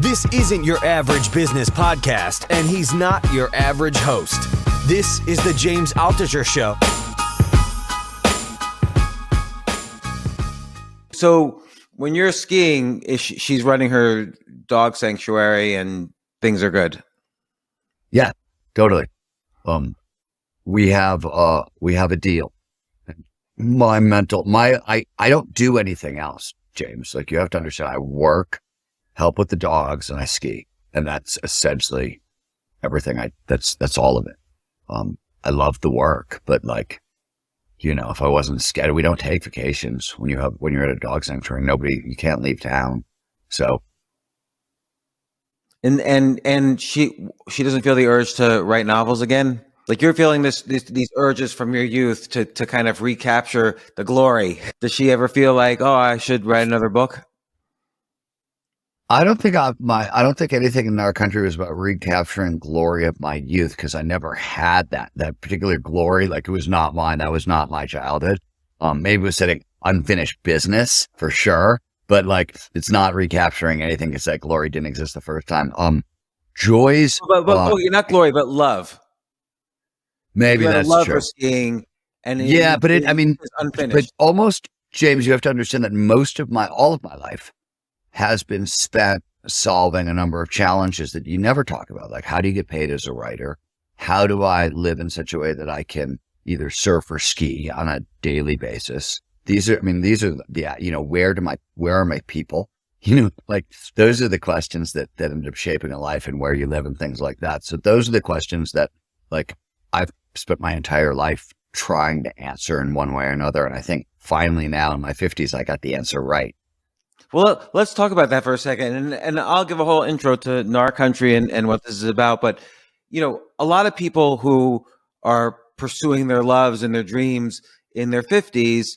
This isn't your average business podcast, and he's not your average host. This is the James Altucher Show. So when you're skiing, she's running her dog sanctuary and things are good. Yeah, totally. We have a deal. I don't do anything else, James. Like, you have to understand, I work, help with the dogs, and I ski. And that's essentially everything. That's all of it. I love the work, but like, you know, if I wasn't scared, we don't take vacations when you're at a dog sanctuary. You can't leave town. So. And she doesn't feel the urge to write novels again? Like, you're feeling these urges from your youth to kind of recapture the glory. Does she ever feel like, oh, I should write another book? I don't think anything in Gnar Country was about recapturing glory of my youth, because I never had that particular glory. Like, it was not mine. That was not my childhood. Maybe it was setting unfinished business for sure, but like, it's not recapturing anything because that glory didn't exist the first time. Joys, but not glory, but love. Maybe that's love true. For skiing, and but it's unfinished. But almost, James, you have to understand that all of my life has been spent solving a number of challenges that you never talk about. Like, how do you get paid as a writer? How do I live in such a way that I can either surf or ski on a daily basis? These are where are my people? Like, those are the questions that end up shaping a life and where you live and things like that. So those are the questions that, like, I've spent my entire life trying to answer in one way or another. And I think finally now in my 50s, I got the answer right. Well, let's talk about that for a second. And I'll give a whole intro to Gnar Country and what this is about. But, you know, a lot of people who are pursuing their loves and their dreams in their 50s,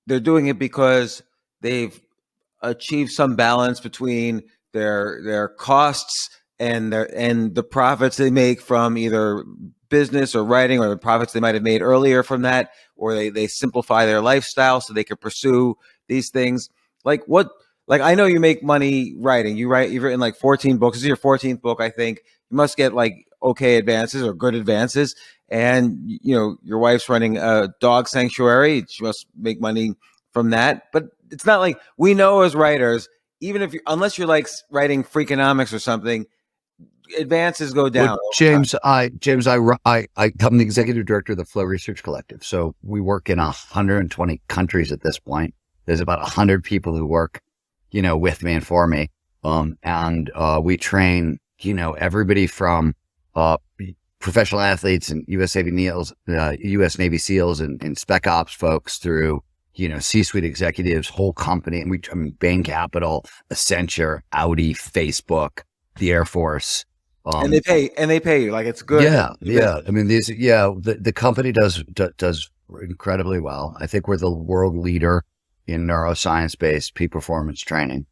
they're doing it because they've achieved some balance between their costs and the profits they make from either business or writing, or the profits they might have made earlier from that, or they simplify their lifestyle so they can pursue these things. Like, I know you make money writing. You've written like 14 books. This is your 14th book, I think. You must get like okay advances or good advances. And, you know, your wife's running a dog sanctuary. She must make money from that. But it's not like, we know as writers, even unless you're like writing Freakonomics or something, advances go down. Well, James, I'm the executive director of the Flow Research Collective. So we work in 120 countries at this point. There's about 100 people who work, you know, with me and for me. And we train, you know, everybody from professional athletes and US Navy SEALs and Spec Ops folks through, you know, C-suite executives, whole company. And Bain Capital, Accenture, Audi, Facebook, the Air Force. And they pay you, like, it's good. Yeah. I mean, the company does incredibly well. I think we're the world leader in neuroscience-based peak performance training.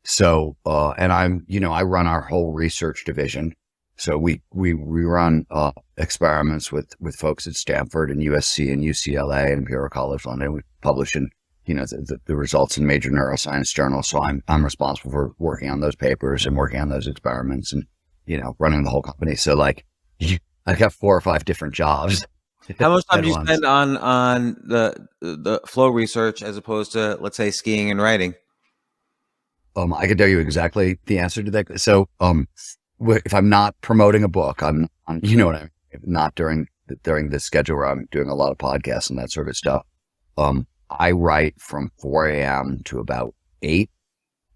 So, and I run our whole research division. So we run experiments with folks at Stanford and USC and UCLA and Imperial College London. We publish in, you know, the results in major neuroscience journals. So I'm responsible for working on those papers and working on those experiments and, you know, running the whole company. So like, I've got 4 or 5 different jobs. How much time do you spend on the flow research as opposed to, let's say, skiing and writing? I can tell you exactly the answer to that. So, if I'm not promoting a book, you know what I mean? Not during the schedule where I'm doing a lot of podcasts and that sort of stuff. I write from 4 a.m. to about 8.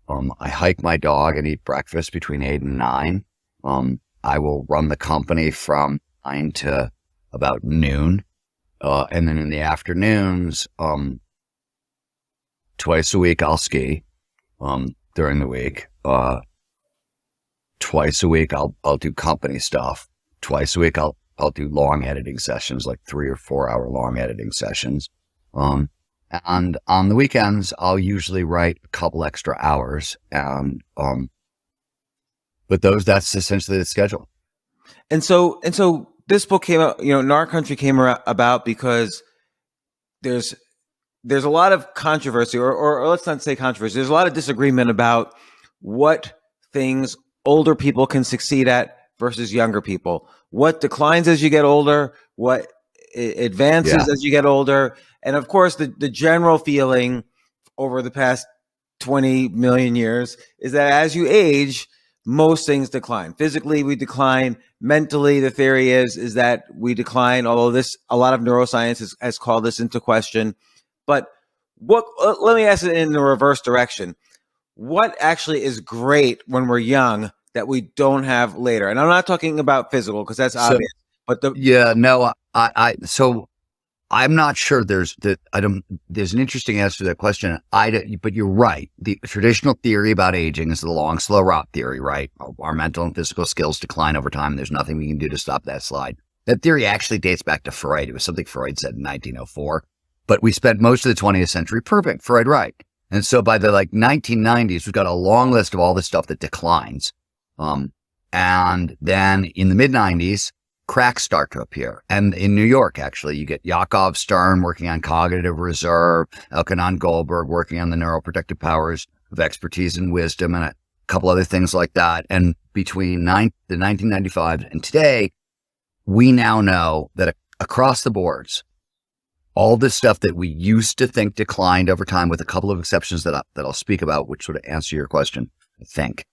I hike my dog and eat breakfast between 8 and 9. I will run the company from 9 to about noon. And then in the afternoons, twice a week I'll ski, during the week. Twice a week I'll do company stuff. Twice a week I'll do long editing sessions, like 3 or 4 hour long editing sessions. And on the weekends I'll usually write a couple extra hours. And but that's essentially the schedule. And so this book came out, you know, Gnar Country came about because there's a lot of controversy, or let's not say controversy. There's a lot of disagreement about what things older people can succeed at versus younger people? What declines as you get older? What advances as you get older? And of course, the general feeling over the past 20 million years is that as you age, most things decline. Physically, we decline. Mentally, the theory is that we decline, although a lot of neuroscience has called this into question. But let me ask it in the reverse direction. What actually is great when we're young that we don't have later? And I'm not talking about physical, because that's obvious. But so I'm not sure there's an interesting answer to that question. But you're right. The traditional theory about aging is the long, slow rot theory, right? Our mental and physical skills decline over time. There's nothing we can do to stop that slide. That theory actually dates back to Freud. It was something Freud said in 1904, but we spent most of the 20th century proving Freud right. And so by the 1990s, we've got a long list of all this stuff that declines. And then in the mid 90s, cracks start to appear. And in New York, actually, you get Yakov Stern working on cognitive reserve, Elkanon Goldberg working on the neuroprotective powers of expertise and wisdom, and a couple other things like that. And between the 1995 and today, we now know that across the boards, all this stuff that we used to think declined over time, with a couple of exceptions that I'll speak about, which sort of answer your question, I think,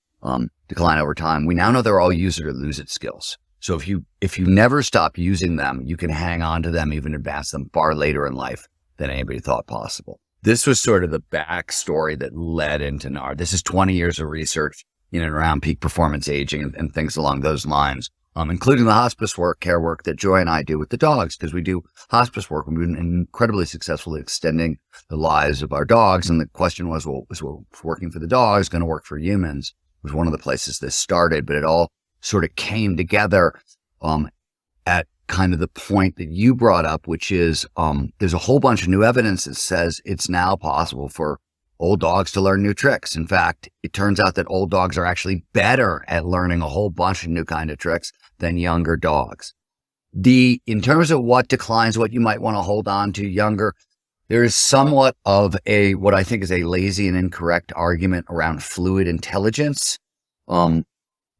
decline over time. We now know they're all use it or lose it skills. So if you never stop using them, you can hang on to them, even advance them far later in life than anybody thought possible. This was sort of the backstory that led into Gnar. This is 20 years of research in and around peak performance aging and things along those lines, including the hospice care work that Joy and I do with the dogs, because we do hospice work. We've been incredibly successful at extending the lives of our dogs. And the question was, well, is what's working for the dogs going to work for humans? It was one of the places this started, but it all sort of came together at kind of the point that you brought up, which is there's a whole bunch of new evidence that says it's now possible for old dogs to learn new tricks. In fact, it turns out that old dogs are actually better at learning a whole bunch of new kind of tricks than younger dogs. In terms of what declines, what you might want to hold on to younger, there is somewhat of what I think is a lazy and incorrect argument around fluid intelligence.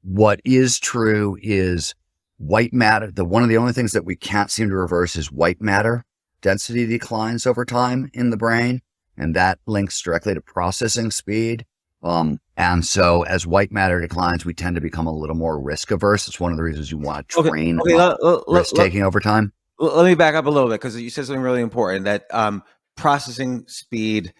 What is true is white matter. One of the only things that we can't seem to reverse is white matter density declines over time in the brain, and that links directly to processing speed. And so as white matter declines, we tend to become a little more risk averse. It's one of the reasons you want to train risk taking over time. Let me back up a little bit, because you said something really important, that processing speed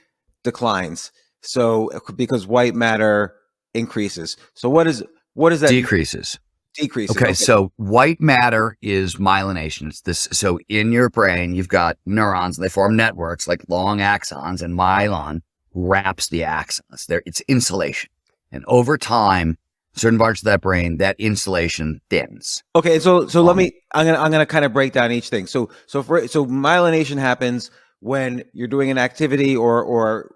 declines. So because white matter increases. So what is that? Decreases. Okay. So white matter is myelination. It's this. So in your brain, you've got neurons, and they form networks like long axons, and myelin wraps the axons. It's insulation. And over time, certain parts of that brain, that insulation thins. Okay. So I'm gonna kind of break down each thing. So myelination happens when you're doing an activity or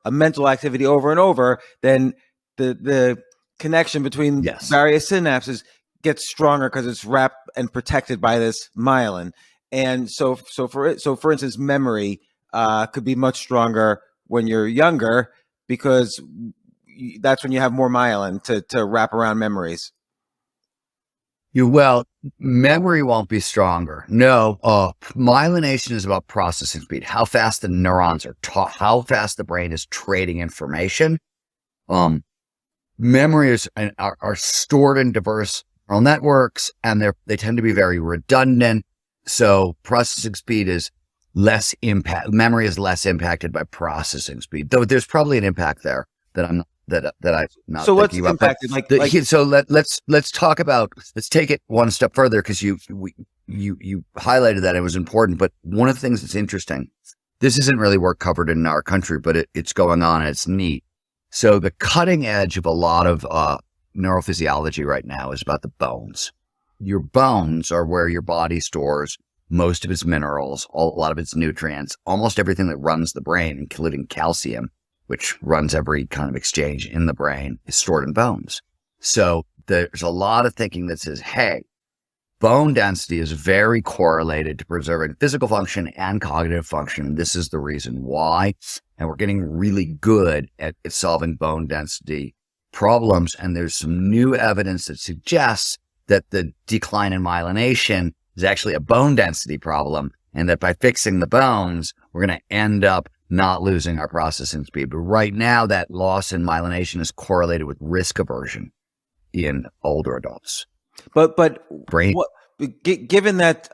a mental activity over and over. Then the connection between various synapses gets stronger because it's wrapped and protected by this myelin. And so for instance, memory could be much stronger when you're younger, because that's when you have more myelin to wrap around memories. Memory won't be stronger. No, myelination is about processing speed, how fast the neurons are taught, how fast the brain is trading information. Memories are stored in diverse neural networks, and they tend to be very redundant. So processing speed is less impact. Memory is less impacted by processing speed, though there's probably an impact there that I'm not. So what's impacted? So let's talk about. Let's take it one step further, because you highlighted that it was important. But one of the things that's interesting, this isn't really work covered in Gnar Country, but it's going on and it's neat. So the cutting edge of a lot of neurophysiology right now is about the bones. Your bones are where your body stores most of its minerals, a lot of its nutrients, almost everything that runs the brain, including calcium, which runs every kind of exchange in the brain, is stored in bones. So there's a lot of thinking that says, hey, bone density is very correlated to preserving physical function and cognitive function. This is the reason why. And we're getting really good at solving bone density problems. And there's some new evidence that suggests that the decline in myelination is actually a bone density problem, and that by fixing the bones, we're going to end up not losing our processing speed. But right now, that loss in myelination is correlated with risk aversion in older adults. But brain. Given that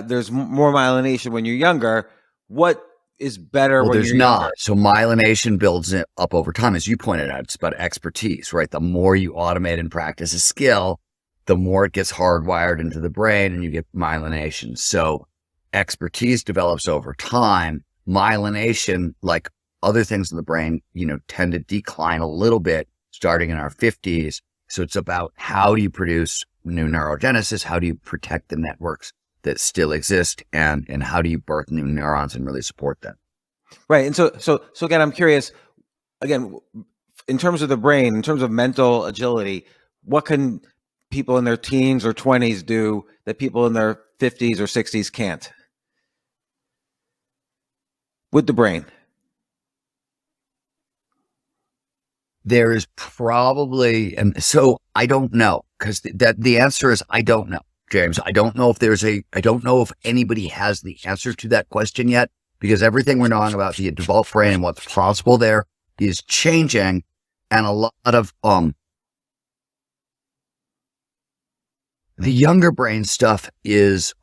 there's more myelination when you're younger, what is better well, when there's you're not. younger? So myelination builds it up over time. As you pointed out, it's about expertise, right? The more you automate and practice a skill, the more it gets hardwired into the brain and you get myelination. So expertise develops over time. Myelination, like other things in the brain, tend to decline a little bit starting in our 50s. So it's about how do you produce new neurogenesis? How do you protect the networks that still exist? And how do you birth new neurons and really support them? Right. And so again, I'm curious, again, in terms of the brain, in terms of mental agility, what can people in their teens or 20s do that people in their 50s or 60s can't with the brain? There is probably, and so I don't know, because the answer is I don't know, James. I don't know if anybody has the answer to that question yet, because everything we're knowing about the adult brain and what's possible there is changing, and a lot of the younger brain stuff is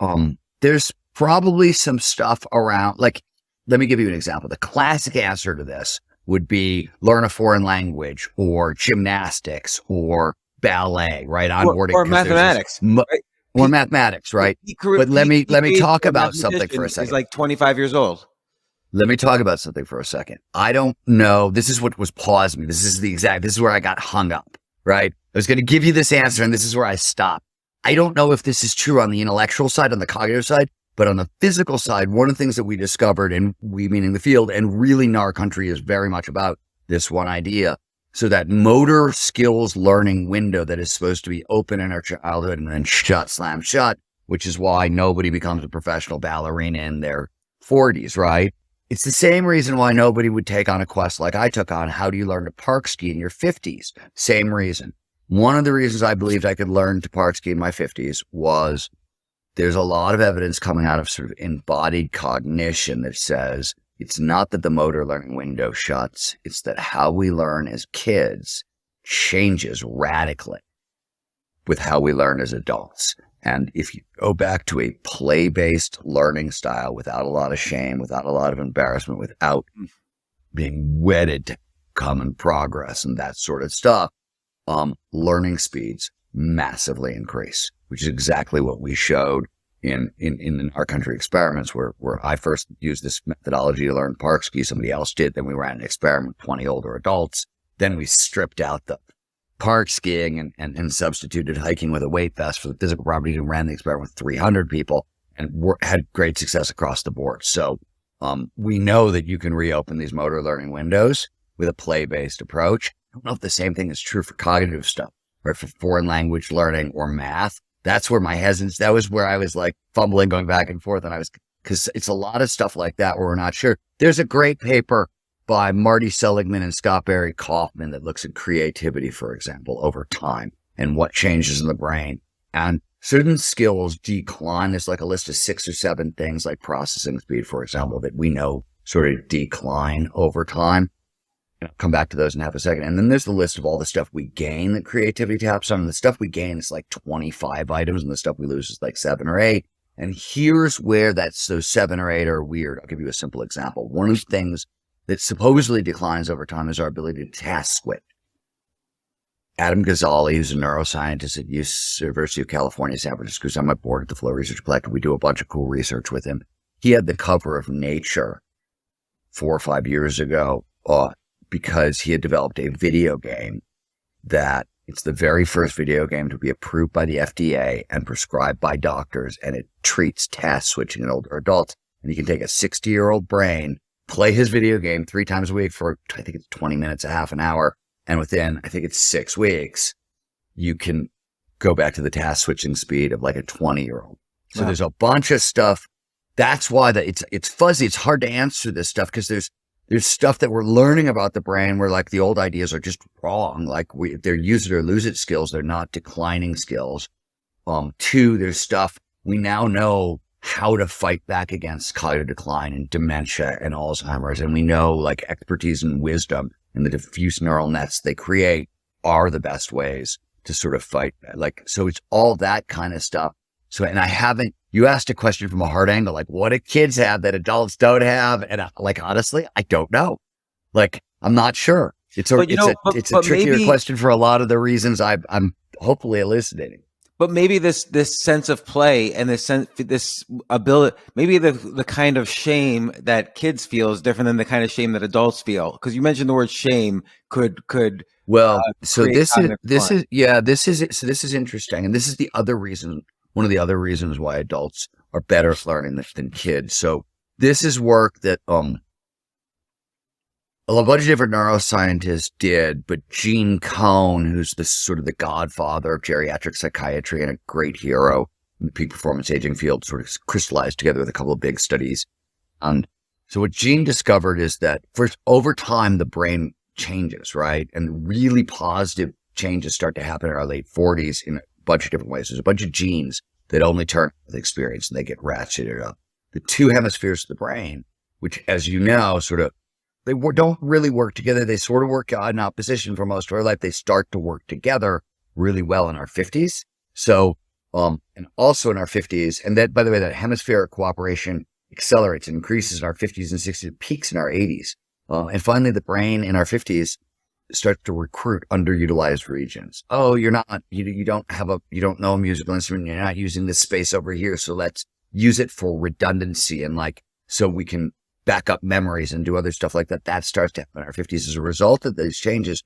there's probably some stuff around, like, let me give you an example. The classic answer to this would be learn a foreign language or gymnastics or ballet, right? Onboarding, or mathematics, right? Or mathematics, right? But let me talk about something for a second. He's like 25 years old. Let me talk about something for a second. I don't know. This is what was paused me. This is where I got hung up, right? I was going to give you this answer, and this is where I stopped. I don't know if this is true on the intellectual side, on the cognitive side, but on the physical side, one of the things that we discovered, and we meaning the field, and really Gnar Country is very much about this one idea. So that motor skills learning window that is supposed to be open in our childhood and then slam shut, which is why nobody becomes a professional ballerina in their 40s, right? It's the same reason why nobody would take on a quest like I took on. How do you learn to park ski in your 50s? Same reason. One of the reasons I believed I could learn to park ski in my 50s was there's a lot of evidence coming out of sort of embodied cognition that says it's not that the motor learning window shuts, it's that how we learn as kids changes radically with how we learn as adults. And if you go back to a play-based learning style without a lot of shame, without a lot of embarrassment, without being wedded to common progress and that sort of stuff, learning speeds massively increase, which is exactly what we showed in our country experiments where I first used this methodology to learn park ski. Somebody else did. Then we ran an experiment with 20 older adults. Then we stripped out the park skiing and substituted hiking with a weight vest for the physical properties and ran the experiment with 300 people and had great success across the board. So we know that you can reopen these motor learning windows with a play-based approach. I don't know if the same thing is true for cognitive stuff, right? For foreign language learning or math. That's where my hesitance, that was where I was like fumbling, going back and forth. And because it's a lot of stuff like that where we're not sure. There's a great paper by Marty Seligman and Scott Barry Kaufman that looks at creativity, for example, over time and what changes in the brain. And certain skills decline. There's like a list of 6 or 7 things like processing speed, for example, that we know sort of decline over time. And I'll come back to those in half a second. And then there's the list of all the stuff we gain that creativity taps on. And the stuff we gain is like 25 items, and the stuff we lose is like 7 or 8. And here's where those 7 or 8 are weird. I'll give you a simple example. One of the things that supposedly declines over time is our ability to task switch. Adam Ghazali, who's a neuroscientist at University of California, San Francisco, who's on my board at the Flow Research Collective. We do a bunch of cool research with him. He had the cover of Nature 4 or 5 years ago because he had developed a video game that it's the very first video game to be approved by the FDA and prescribed by doctors, and it treats task switching in older adults. And you can take a 60-year-old brain, play his video game 3 times a week for, I think it's 20 minutes, a half an hour. And within, I think it's 6 weeks, you can go back to the task switching speed of like a 20-year-old. So There's a bunch of stuff. That's why it's fuzzy. It's hard to answer this stuff because there's there's stuff that we're learning about the brain where like the old ideas are just wrong. Like they're use it or lose it skills. They're not declining skills. Two, there's stuff we now know how to fight back against cognitive decline and dementia and Alzheimer's. And we know like expertise and wisdom and the diffuse neural nets they create are the best ways to sort of fight. Like, so it's all that kind of stuff. So, and you asked a question from a hard angle, like what do kids have that adults don't have? And like, honestly, I don't know. Like, I'm not sure. It's a trickier question for a lot of the reasons I'm hopefully elucidating. But maybe this sense of play and this ability, maybe the kind of shame that kids feel is different than the kind of shame that adults feel. Because you mentioned the word shame could. Well, so this is interesting, and this is the other reason. One of the other reasons why adults are better at learning this than kids. So this is work that a bunch of different neuroscientists did, but Gene Cohn, who's the sort of the godfather of geriatric psychiatry and a great hero in the peak performance aging field, sort of crystallized together with a couple of big studies. And so what Gene discovered is that first, over time, the brain changes, right? And really positive changes start to happen in our late 40s in a bunch of different ways. There's a bunch of genes that only turn with experience and they get ratcheted up. The two hemispheres of the brain, which, as you know, sort of, they don't really work together. They sort of work in opposition for most of our life. They start to work together really well in our 50s. So, and also in our 50s. And that, by the way, that hemispheric cooperation accelerates and increases in our 50s and 60s, peaks in our 80s. And finally, the brain in our 50s starts to recruit underutilized regions. Oh, you don't know a musical instrument. You're not using this space over here. So let's use it for redundancy and so we can back up memories and do other stuff like that. That starts to happen in our 50s. As a result of these changes,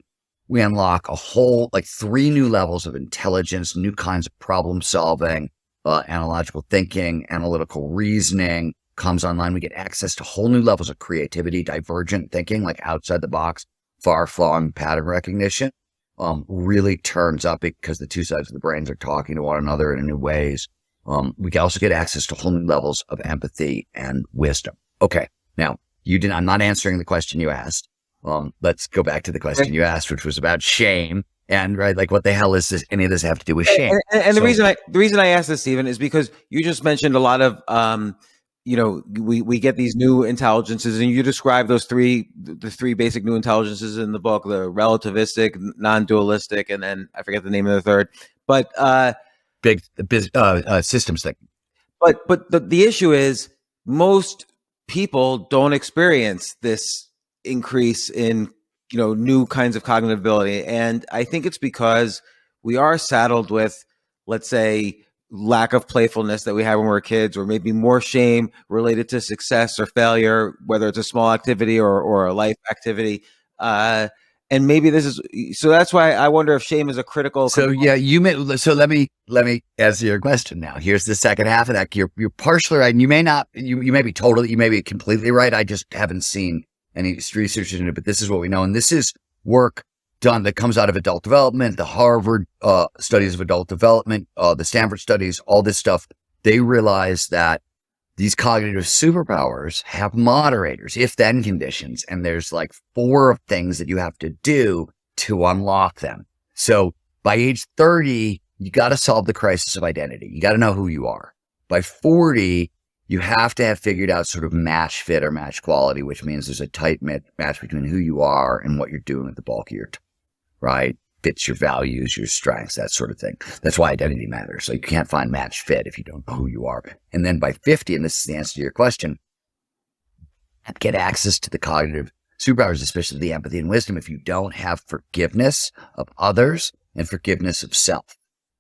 we unlock a whole, 3 new levels of intelligence, new kinds of problem solving, analogical thinking, analytical reasoning comes online. We get access to whole new levels of creativity, divergent thinking, like outside the box, far-flung pattern recognition, really turns up because the two sides of the brains are talking to one another in new ways. We can also get access to whole new levels of empathy and wisdom. Okay. Now, I'm not answering the question you asked. Let's go back to the question you asked, which was about shame. And right, what the hell is this? Any of this have to do with shame? And the reason I asked this, Stephen, is because you just mentioned a lot of, we get these new intelligences, and you describe the 3 basic new intelligences in the book: the relativistic, non-dualistic, and then I forget the name of the third. But systems thing. But the issue is most people don't experience this increase in new kinds of cognitive ability, and I think it's because we are saddled with, let's say, lack of playfulness that we had when we were kids, or maybe more shame related to success or failure, whether it's a small activity or a life activity, and maybe this is so. That's why I wonder if shame is a critical. So component. So let me answer your question now. Here's the second half of that. You're partially right, and you may be completely right. I just haven't seen any research into it, but this is what we know, and this is work done that comes out of adult development, the Harvard studies of adult development, the Stanford studies, all this stuff. They realize that these cognitive superpowers have moderators, if-then conditions, and there's 4 things that you have to do to unlock them. So by age 30, you got to solve the crisis of identity. You got to know who you are. By 40, you have to have figured out sort of match fit or match quality, which means there's a tight match between who you are and what you're doing with the bulk of your time, right? Fits your values, your strengths, that sort of thing. That's why identity matters. You can't find match fit if you don't know who you are. And then by 50, and this is the answer to your question, get access to the cognitive superpowers, especially the empathy and wisdom. If you don't have forgiveness of others and forgiveness of self,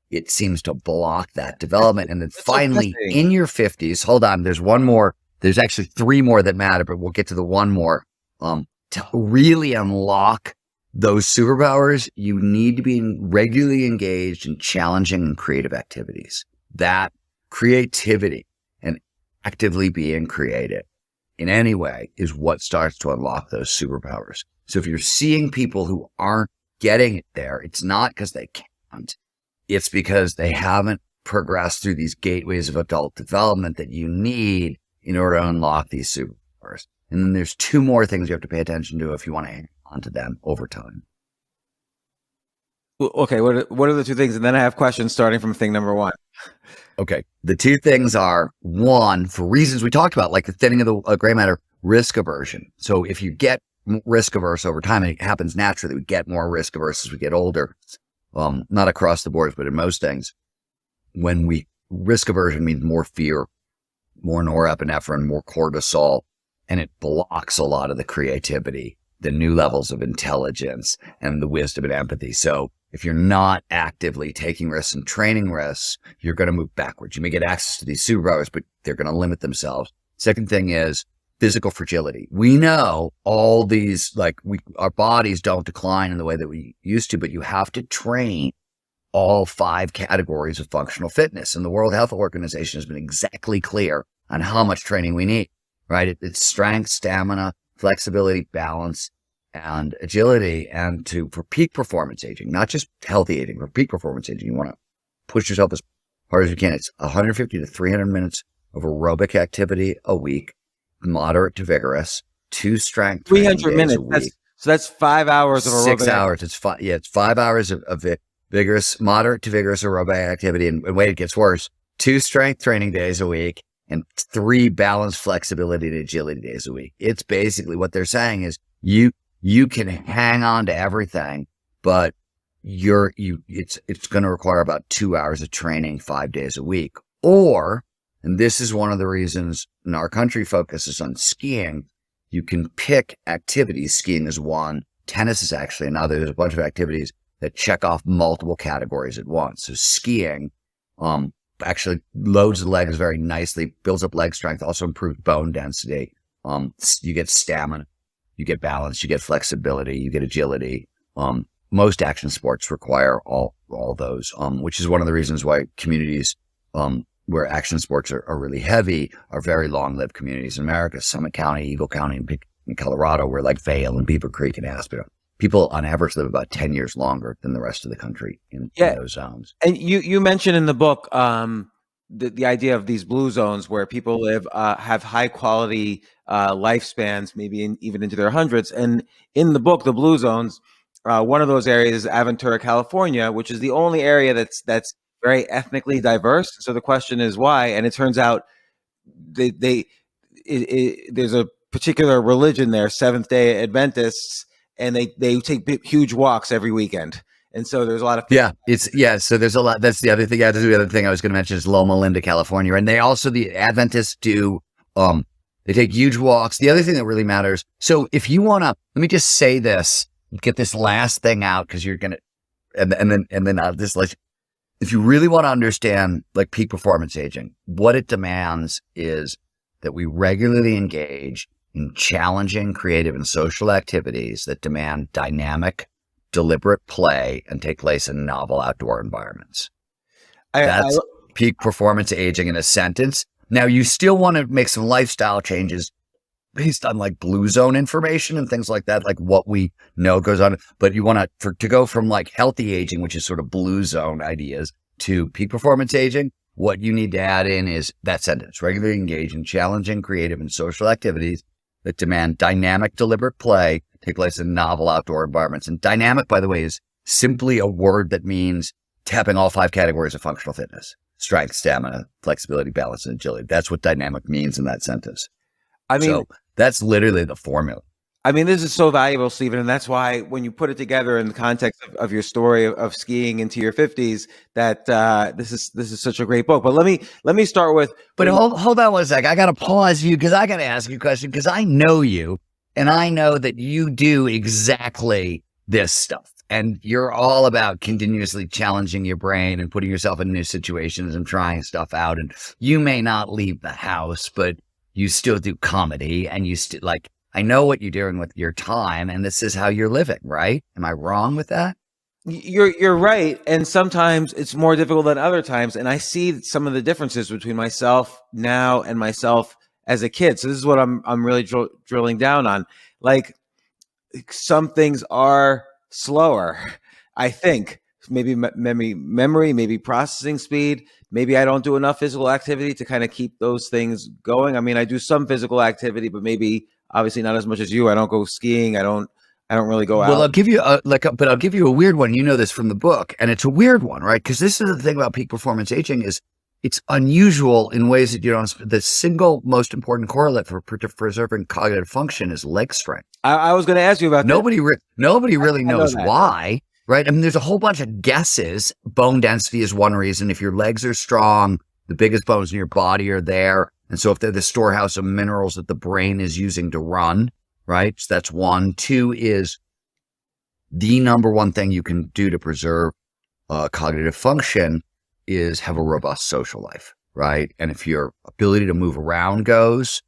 it seems to block that development. And then finally, in your 50s, hold on, there's one more. There's actually 3 more that matter, but we'll get to the one more. To really unlock those superpowers, you need to be regularly engaged in challenging and creative activities. That creativity and actively being creative in any way is what starts to unlock those superpowers. So if you're seeing people who aren't getting it there, it's not because they can't. It's because they haven't progressed through these gateways of adult development that you need in order to unlock these superpowers. And then there's two more things you have to pay attention to if you want to hang on to them over time. Okay, what are the two things? And then I have questions starting from thing number one. Okay. The two things are, one, for reasons we talked about, like the thinning of the gray matter, risk aversion. So if you get risk averse over time, and it happens naturally, we get more risk averse as we get older. Not across the board, but in most things. Risk aversion means more fear, more norepinephrine, more cortisol, and it blocks a lot of the creativity, the new levels of intelligence, and the wisdom and empathy. So if you're not actively taking risks and training risks, you're going to move backwards. You may get access to these superpowers, but they're going to limit themselves. Second thing is physical fragility. We know all these, our bodies don't decline in the way that we used to, but you have to train all 5 categories of functional fitness. And the World Health Organization has been exactly clear on how much training we need, right? It's strength, stamina, flexibility, balance, and agility. And for peak performance aging, not just healthy aging, for peak performance aging, you want to push yourself as hard as you can. It's 150 to 300 minutes of aerobic activity a week, moderate to vigorous, 2 strength 300 minutes a week. That's 5 hours of aerobic 6 hours. It's 5 hours of vigorous, moderate to vigorous aerobic activity. And wait, it gets worse. 2 strength training days a week and 3 balanced flexibility and agility days a week. It's basically what they're saying is you can hang on to everything, but it's going to require about 2 hours of training 5 days a week. Or, and this is one of the reasons Gnar Country focuses on skiing, you can pick activities. Skiing is one. Tennis is actually another. There's a bunch of activities that check off multiple categories at once. So skiing actually loads the legs very nicely, builds up leg strength, also improves bone density. You get stamina, you get balance, you get flexibility, you get agility. Most action sports require all those, which is one of the reasons why communities where action sports are really heavy are very long-lived communities in America. Summit County, Eagle County in Colorado, where like Vail and Beaver Creek and Aspen. People on average live about 10 years longer than the rest of the country in those zones. And you mentioned in the book the idea of these blue zones where people live, have high quality lifespans, maybe even into their hundreds. And in the book, the blue zones, one of those areas is Aventura, California, which is the only area that's very ethnically diverse. So the question is why? And it turns out there's a particular religion there, Seventh-day Adventists, and they take huge walks every weekend. And so there's a lot of people. So there's a lot. That's the other thing. The other thing I was going to mention is Loma Linda, California. And the Adventists do, they take huge walks. The other thing that really matters. So if you want to, let me just say this, get this last thing out, because you're going to, and then I'll just let you, if you really want to understand like peak performance aging, what it demands is that we regularly engage in challenging, creative, and social activities that demand dynamic, deliberate play and take place in novel outdoor environments. That's peak performance aging in a sentence. Now, you still want to make some lifestyle changes based on like blue zone information and things like that, like what we know goes on. But you want to go from like healthy aging, which is sort of blue zone ideas, to peak performance aging. What you need to add in is that sentence: regularly engage in challenging, creative, and social activities that demand dynamic, deliberate play, take place in novel outdoor environments. And dynamic, by the way, is simply a word that means tapping all 5 categories of functional fitness: strength, stamina, flexibility, balance, and agility. That's what dynamic means in that sentence. So that's literally the formula. I mean, this is so valuable, Stephen, and that's why when you put it together in the context of your story of skiing into your 50s, that this is such a great book. But let me start with. But hold on one sec. I got to pause you because I got to ask you a question, because I know you, and I know that you do exactly this stuff, and you're all about continuously challenging your brain and putting yourself in new situations and trying stuff out. And you may not leave the house, but you still do comedy, and you still like. I know what you're doing with your time, and this is how you're living, right? Am I wrong with that? You're right, and sometimes it's more difficult than other times. And I see some of the differences between myself now and myself as a kid. So this is what I'm really drilling down on. Like, some things are slower, I think. Maybe memory, maybe processing speed. Maybe I don't do enough physical activity to kind of keep those things going. I mean, I do some physical activity, but maybe obviously not as much as you. I don't go skiing. I don't really go out. Well, I'll give you I'll give you a weird one. You know this from the book, and it's a weird one, right? Because this is the thing about peak performance aging is it's unusual in ways that you don't. The single most important correlate for preserving cognitive function is leg strength. I was going to ask you about nobody really knows why, right? I mean, there's a whole bunch of guesses. Bone density is one reason. If your legs are strong, the biggest bones in your body are there, and so if they're the storehouse of minerals that the brain is using to run, right? So that's one. Two is the number one thing you can do to preserve cognitive function is have a robust social life, right? And if your ability to move around goes,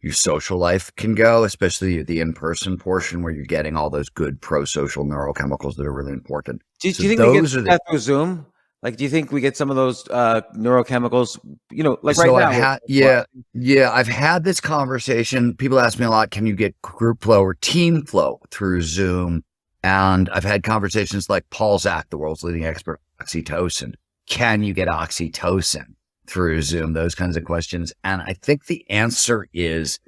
your social life can go, especially the in-person portion where you're getting all those good pro-social neurochemicals that are really important. Do you think we get that through Zoom? Like, do you think we get some of those neurochemicals, like right now? I've had this conversation. People ask me a lot, can you get group flow or team flow through Zoom? And I've had conversations like Paul Zak, the world's leading expert on oxytocin. Can you get oxytocin through Zoom? Those kinds of questions. And I think the answer is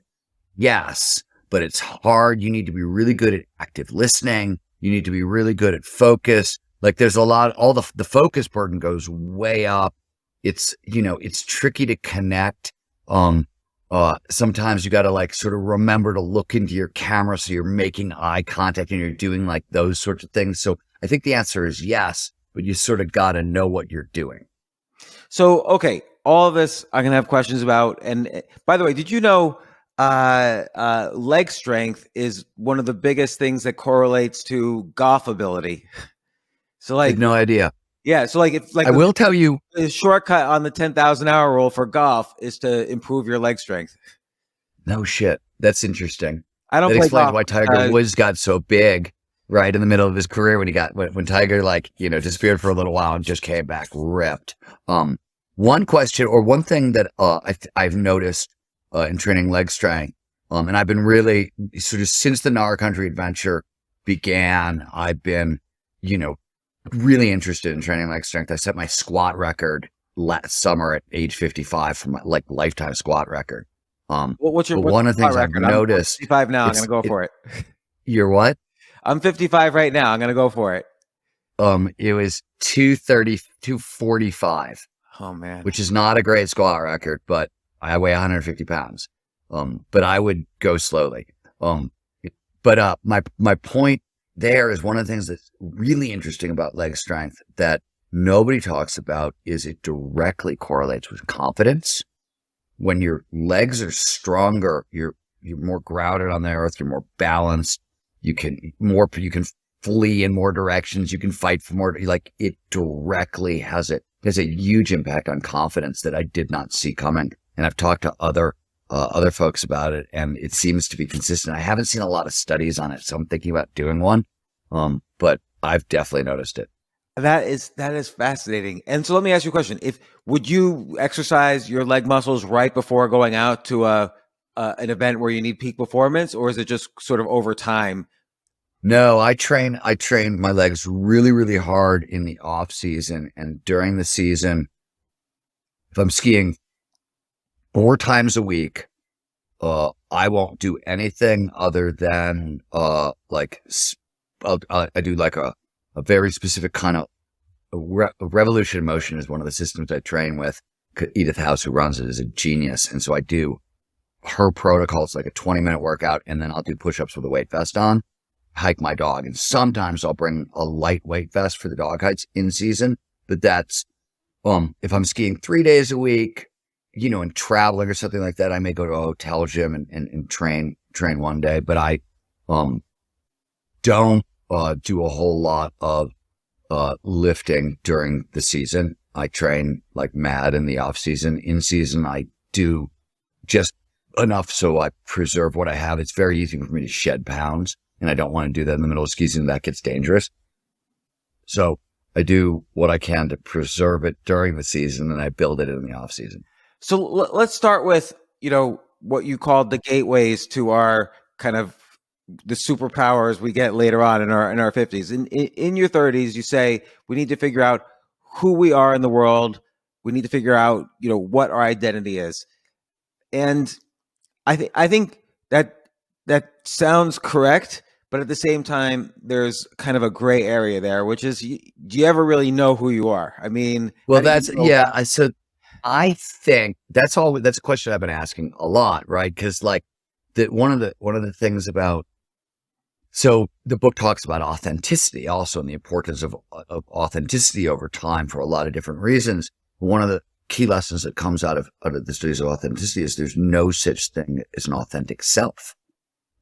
yes, but it's hard. You need to be really good at active listening. You need to be really good at focus. Like there's a lot, all the focus burden goes way up. It's, it's tricky to connect. Sometimes you got to like sort of remember to look into your camera. So you're making eye contact and you're doing like those sorts of things. So I think the answer is yes, but you sort of got to know what you're doing. So, okay. All of this I'm going to have questions about. And by the way, did you know leg strength is one of the biggest things that correlates to golf ability? So like, I had no idea. Yeah. So like, if like, I will tell you, the shortcut on the 10,000 hour rule for golf is to improve your leg strength. No shit. That's interesting. That explains why Tiger Woods got so big right in the middle of his career when Tiger disappeared for a little while and just came back ripped. One question or one thing that I've noticed in training leg strength, and I've been really sort of since the Gnar Country adventure began, I've been, really interested in training leg strength. I set my squat record last summer at age 55 for my lifetime squat record. What's one of the things record? I've noticed. I'm 55 now. I'm going to go for it. You're what? I'm 55 right now. I'm going to go for it. It was 230, 245. Oh man. Which is not a great squat record, but I weigh 150 pounds. But I would go slowly. But my point there is one of the things that's really interesting about leg strength that nobody talks about is it directly correlates with confidence. When your legs are stronger, you're more grounded on the earth, you're more balanced, you can flee in more directions, you can fight for more, like it directly has a huge impact on confidence that I did not see coming. And I've talked to other folks about it, and it seems to be consistent. I haven't seen a lot of studies on it, so I'm thinking about doing one. But I've definitely noticed it. That is fascinating. And so let me ask you a question. Would you exercise your leg muscles right before going out to an event where you need peak performance, or is it just sort of over time? No, I train my legs really, really hard in the off season, and during the season, if I'm skiing 4 times a week, I won't do anything other than I do like a very specific kind of revolution motion is one of the systems I train with. Edith House, who runs it, is a genius, and so I do her protocol. It's like a 20-minute workout, and then I'll do push-ups with a weight vest on, hike my dog, and sometimes I'll bring a lightweight vest for the dog hikes in season. But that's if I'm skiing 3 days a week, and traveling or something like that, I may go to a hotel gym and train one day. But I don't do a whole lot of lifting during the season. I train like mad in the off season. In season, I do just enough so I preserve what I have. It's very easy for me to shed pounds, and I don't want to do that in the middle of ski season. That gets dangerous. So I do what I can to preserve it during the season, and I build it in the off season. So let's start with, what you called the gateways to our kind of the superpowers we get later on in our 50s. In your 30s, you say we need to figure out who we are in the world. We need to figure out, what our identity is. And I think that that sounds correct, but at the same time, there's kind of a gray area there, which is, do you ever really know who you are? I mean, well, so I think that's a question I've been asking a lot, right? Because like one of the things about, so the book talks about authenticity also, and the importance of authenticity over time for a lot of different reasons. One of the key lessons that comes out of the studies of authenticity is there's no such thing as an authentic self.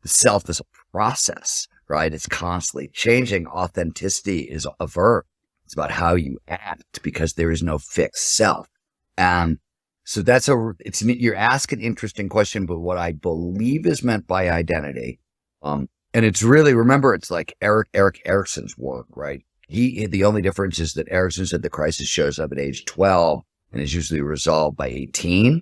The self is a process, right? It's constantly changing. Authenticity is a verb. It's about how you act, because there is no fixed self. And so you're asking an interesting question, but what I believe is meant by identity, and it's really, remember, it's like Erik Erikson's work, right? The only difference is that Erikson said the crisis shows up at age 12 and is usually resolved by 18.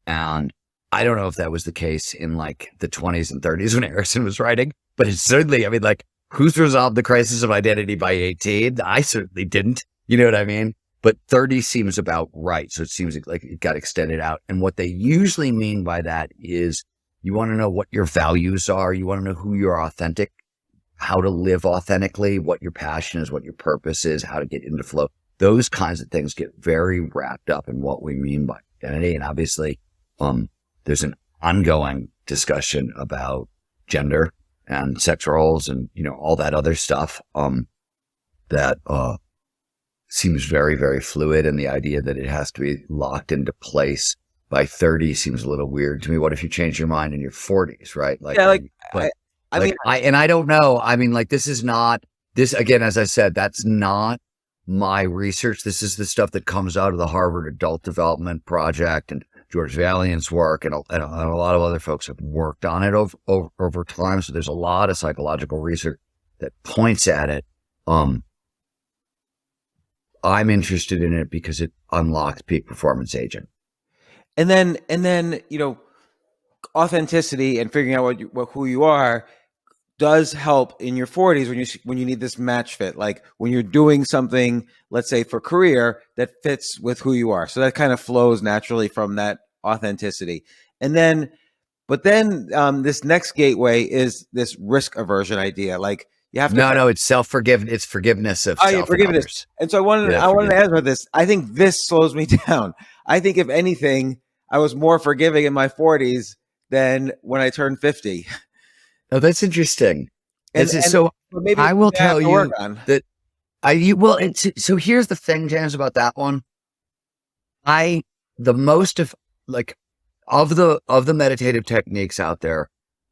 And I don't know if that was the case in like the 20s and 30s when Erikson was writing, but it's certainly, I mean, like, who's resolved the crisis of identity by 18? I certainly didn't. You know what I mean? But 30 seems about right. So it seems like it got extended out. And what they usually mean by that is you want to know what your values are. You want to know who you're authentic, how to live authentically, what your passion is, what your purpose is, how to get into flow. Those kinds of things get very wrapped up in what we mean by identity. And obviously, there's an ongoing discussion about gender and sex roles and, all that other stuff, that, seems very, very fluid. And the idea that it has to be locked into place by 30 seems a little weird to me. What if you change your mind in your 40s, right? Like, yeah, I don't know. I mean, like, this, again, as I said, that's not my research. This is the stuff that comes out of the Harvard Adult Development Project and George Valiant's work, and a lot of other folks have worked on it over time. So there's a lot of psychological research that points at it. I'm interested in it because it unlocks peak performance aging. And then, authenticity and figuring out who you are does help in your 40s when you need this match fit, like when you're doing something, let's say for career, that fits with who you are. So that kind of flows naturally from that authenticity. But then this next gateway is this risk aversion idea. Like, you have to. No, it's self-forgiveness. It's forgiveness of self. Forgiveness. And so I wanted to ask about this. I think this slows me down. I think if anything, I was more forgiving in my 40s than when I turned 50. Oh, that's interesting. So maybe I will tell you that so here's the thing, James, about that one. Of the meditative techniques out there,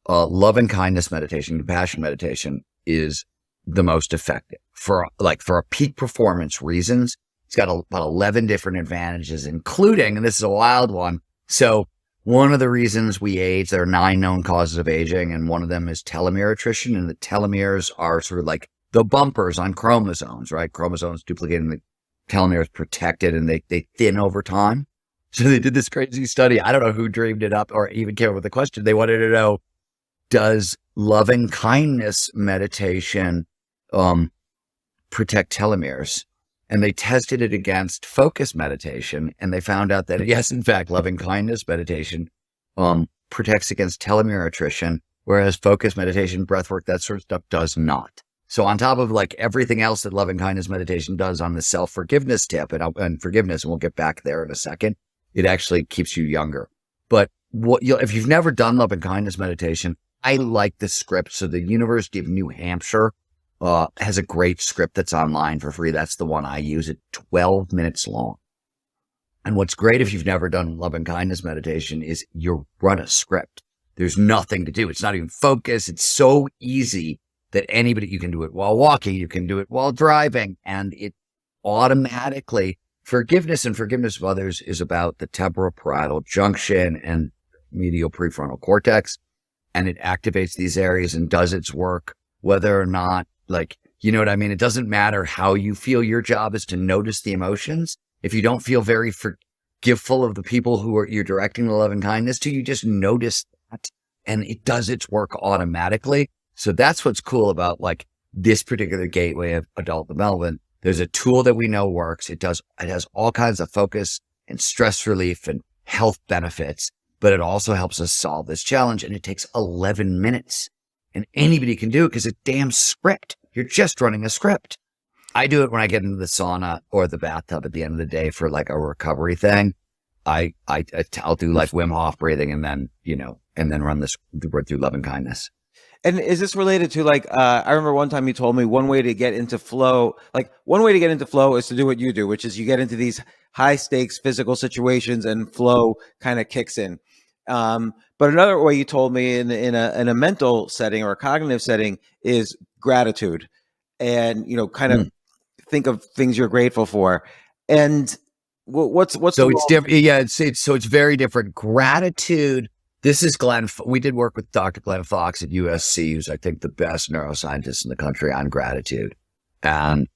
love and kindness meditation, compassion meditation is the most effective for a peak performance reasons. It's got about 11 different advantages, including, and this is a wild one. So one of the reasons we age, there are 9 known causes of aging, and one of them is telomere attrition. And the telomeres are sort of like the bumpers on chromosomes, right? Chromosomes duplicate and the telomeres protected, and they thin over time. So they did this crazy study. I don't know who dreamed it up or even came up with the question. They wanted to know, does loving kindness meditation protect telomeres? And they tested it against focus meditation, and they found out that yes, in fact, loving kindness meditation protects against telomere attrition, whereas focus meditation, breathwork, that sort of stuff does not. So on top of like everything else that loving kindness meditation does on the self-forgiveness tip and forgiveness, and we'll get back there in a second, it actually keeps you younger. But if you've never done loving kindness meditation, I like the script. So the University of New Hampshire has a great script that's online for free. That's the one I use. It's 12 minutes long. And what's great if you've never done love and kindness meditation is you run a script. There's nothing to do. It's not even focus. It's so easy that you can do it while walking. You can do it while driving. And it automatically, forgiveness and forgiveness of others is about the temporoparietal junction and medial prefrontal cortex. And it activates these areas and does its work, whether or not, you know what I mean? It doesn't matter how you feel. Your job is to notice the emotions. If you don't feel very forgiveful of the people you're directing the love and kindness to, you just notice that, and it does its work automatically. So that's what's cool about this particular gateway of adult development. There's a tool that we know works. It has all kinds of focus and stress relief and health benefits. but it also helps us solve this challenge. And it takes 11 minutes and anybody can do it because it's a damn script. You're just running a script. I do it when I get into the sauna or the bathtub at the end of the day for like a recovery thing. I'll do like Wim Hof breathing and then, and then run this through love and kindness. And is this related to like, I remember one time you told me one way to get into flow is to do what you do, which is you get into these high stakes physical situations and flow kind of kicks in. But another way you told me in a mental setting or a cognitive setting is gratitude and, kind of think of things you're grateful for. And what's so it's different. Yeah. It's very different. Gratitude. This is Glenn. We did work with Dr. Glenn Fox at USC, who's I think the best neuroscientist in the country on gratitude. And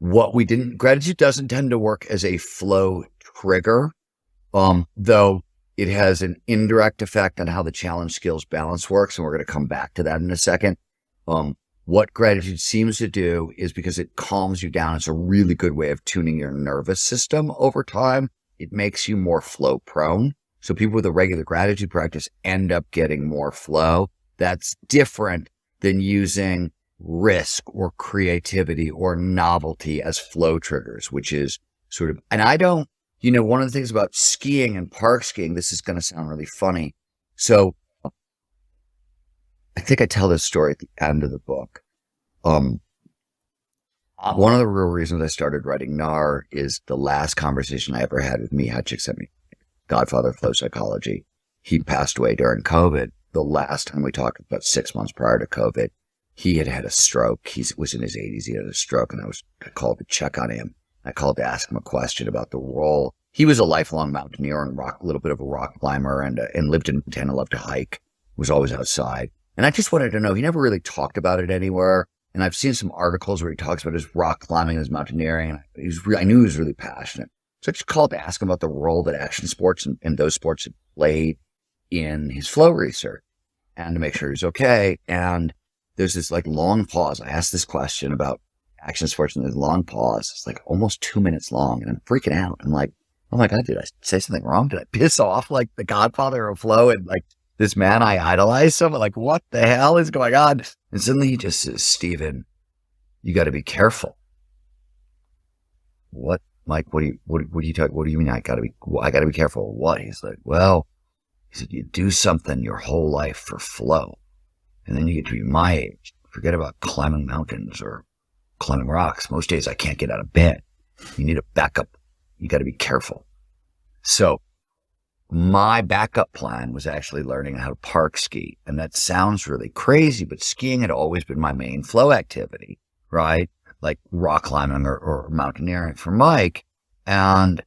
gratitude doesn't tend to work as a flow trigger, though it has an indirect effect on how the challenge skills balance works. And we're going to come back to that in a second. What gratitude seems to do is because it calms you down. It's a really good way of tuning your nervous system over time. It makes you more flow prone. So people with a regular gratitude practice end up getting more flow. That's different than using risk or creativity or novelty as flow triggers, which is sort of, and I don't, one of the things about skiing and park skiing, this is going to sound really funny. So I think I tell this story at the end of the book. One of the real reasons I started writing Gnar is the last conversation I ever had with Mihaly Csikszentmihalyi, godfather of flow psychology. He passed away during COVID. The last time we talked, about 6 months prior to COVID, he had a stroke. He was in his 80s. He had a stroke, and I called to check on him. I called to ask him a question about the role. He was a lifelong mountaineer and a little bit of a rock climber, and lived in Montana, loved to hike, was always outside. And I just wanted to know, he never really talked about it anywhere. And I've seen some articles where he talks about his rock climbing, his mountaineering, and I knew he was really passionate. So I just called to ask him about the role that action sports and those sports had played in his flow research and to make sure he was okay. And there's this like long pause. I asked this question about action sports and there's a long pause. It's like almost 2 minutes long and I'm freaking out. I'm like, oh my God, did I say something wrong? Did I piss off like the godfather of flow and like this man I idolize? So I'm like, what the hell is going on? And suddenly he just says, Stephen, you got to be careful. What? Mike, what do you talk? What do you mean? I gotta be careful. What? He's like, well, he said, you do something your whole life for flow. And then you get to be my age. Forget about climbing mountains or climbing rocks. Most days I can't get out of bed. You need a backup. You got to be careful. So my backup plan was actually learning how to park ski. And that sounds really crazy, but skiing had always been my main flow activity, right? Like rock climbing or mountaineering for Mike. And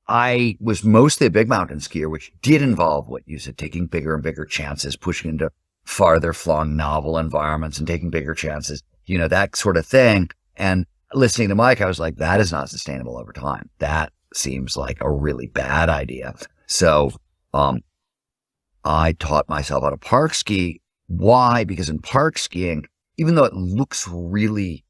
I was mostly a big mountain skier, which did involve what you said, taking bigger and bigger chances, pushing into farther flung novel environments and taking bigger chances, that sort of thing. And listening to Mike, I was like, that is not sustainable over time. That seems like a really bad idea. So, I taught myself how to park ski. Why? Because in park skiing, even though it looks really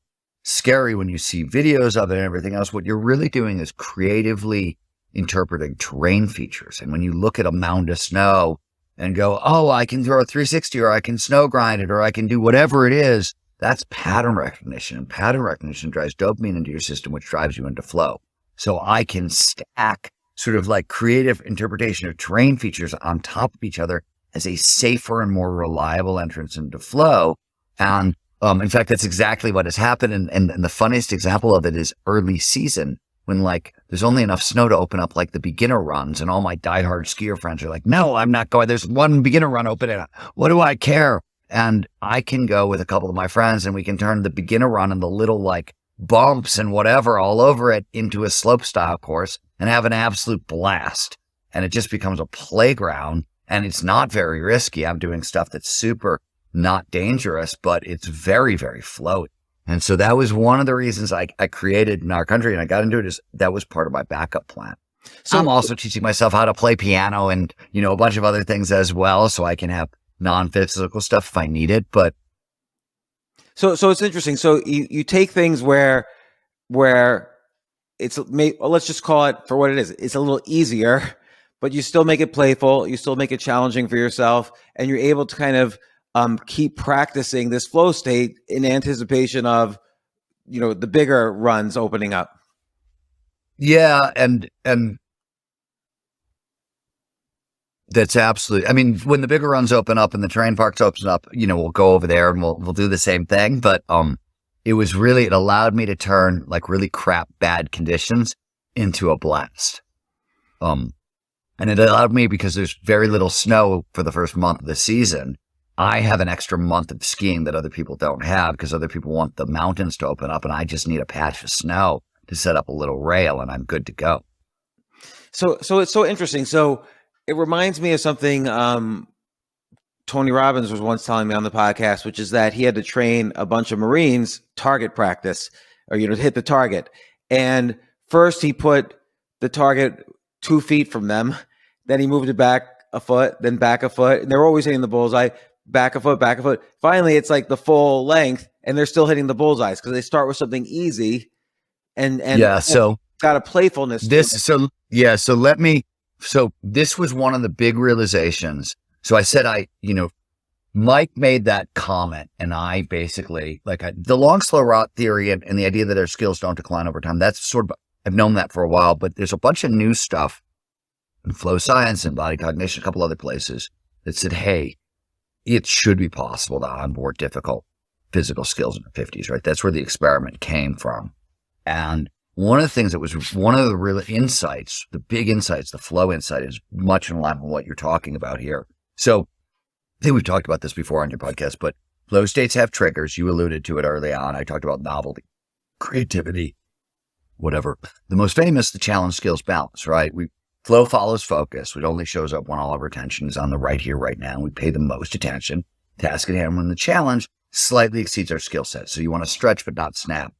scary when you see videos of it and everything else, what you're really doing is creatively interpreting terrain features. And when you look at a mound of snow and go, oh, I can throw a 360 or I can snow grind it or I can do whatever it is, that's pattern recognition. And pattern recognition drives dopamine into your system, which drives you into flow. So I can stack sort of like creative interpretation of terrain features on top of each other as a safer and more reliable entrance into flow. And in fact, that's exactly what has happened. And the funniest example of it is early season when like there's only enough snow to open up like the beginner runs. And all my diehard skier friends are like, no, I'm not going. There's one beginner run open. And what do I care? And I can go with a couple of my friends and we can turn the beginner run and the little like bumps and whatever all over it into a slope style course and have an absolute blast. And it just becomes a playground and it's not very risky. I'm doing stuff that's super not dangerous, but it's very, very flowy. And so that was one of the reasons I created Gnar Country and I got into it is that was part of my backup plan. So I'm also teaching myself how to play piano and, a bunch of other things as well. So I can have non-physical stuff if I need it. But so it's interesting. So you take things where it's let's just call it for what it is. It's a little easier, but you still make it playful. You still make it challenging for yourself, and you're able to kind of keep practicing this flow state in anticipation of, the bigger runs opening up. Yeah, and that's absolutely. I mean, when the bigger runs open up and the terrain parks opens up, we'll go over there and we'll do the same thing. But it allowed me to turn like really crap bad conditions into a blast. And it allowed me, because there's very little snow for the first month of the season, I have an extra month of skiing that other people don't have, because other people want the mountains to open up and I just need a patch of snow to set up a little rail and I'm good to go. So it's so interesting. So it reminds me of something Tony Robbins was once telling me on the podcast, which is that he had to train a bunch of Marines target practice, or, to hit the target. And first he put the target 2 feet from them. Then he moved it back a foot, then back a foot. And they're always hitting the bullseye, back a foot, back a foot. Finally, it's like the full length and they're still hitting the bullseyes because they start with something easy and so got a playfulness. So this was one of the big realizations. So I said, Mike made that comment, and I basically, the long, slow rot theory and the idea that our skills don't decline over time, that's sort of, I've known that for a while, but there's a bunch of new stuff in flow science and body cognition, a couple other places that said, hey, it should be possible to onboard difficult physical skills in the 50s, right? That's where the experiment came from. And one of the things that was one of the real insights, the big insights, the flow insight, is much in line with what you're talking about here. So I think we've talked about this before on your podcast, but flow states have triggers. You alluded to it early on. I talked about novelty, creativity, whatever. The most famous, the challenge skills balance, right? Flow follows focus. It only shows up when all of our attention is on the right here, right now. We pay the most attention. Task at hand when the challenge slightly exceeds our skill set. So you want to stretch but not snap.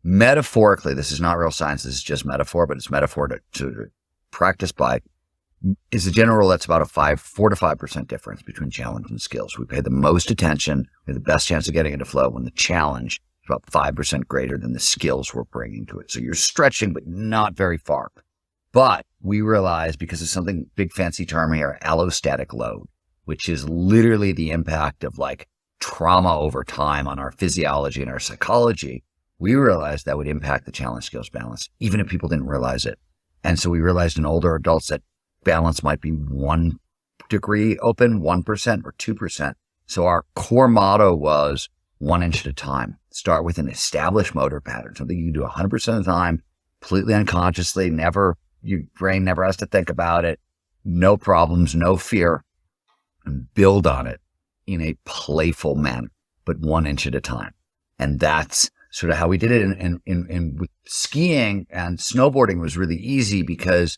Metaphorically, this is not real science. This is just metaphor, but it's metaphor to practice by. Is a general rule that's about a 4 to 5% difference between challenge and skills. We pay the most attention. We have the best chance of getting into flow when the challenge is about 5% greater than the skills we're bringing to it. So you're stretching, but not very far. But we realize, because of something big fancy term here, allostatic load, which is literally the impact of trauma over time on our physiology and our psychology, we realized that would impact the challenge skills balance, even if people didn't realize it. And so we realized in older adults that balance might be 1 degree open, 1% or 2%. So our core motto was 1 inch at a time. Start with an established motor pattern, something you can do 100% of the time, completely unconsciously, your brain never has to think about it, no problems, no fear, and build on it in a playful manner, but 1 inch at a time. And that's sort of how we did it. And with skiing and snowboarding was really easy, because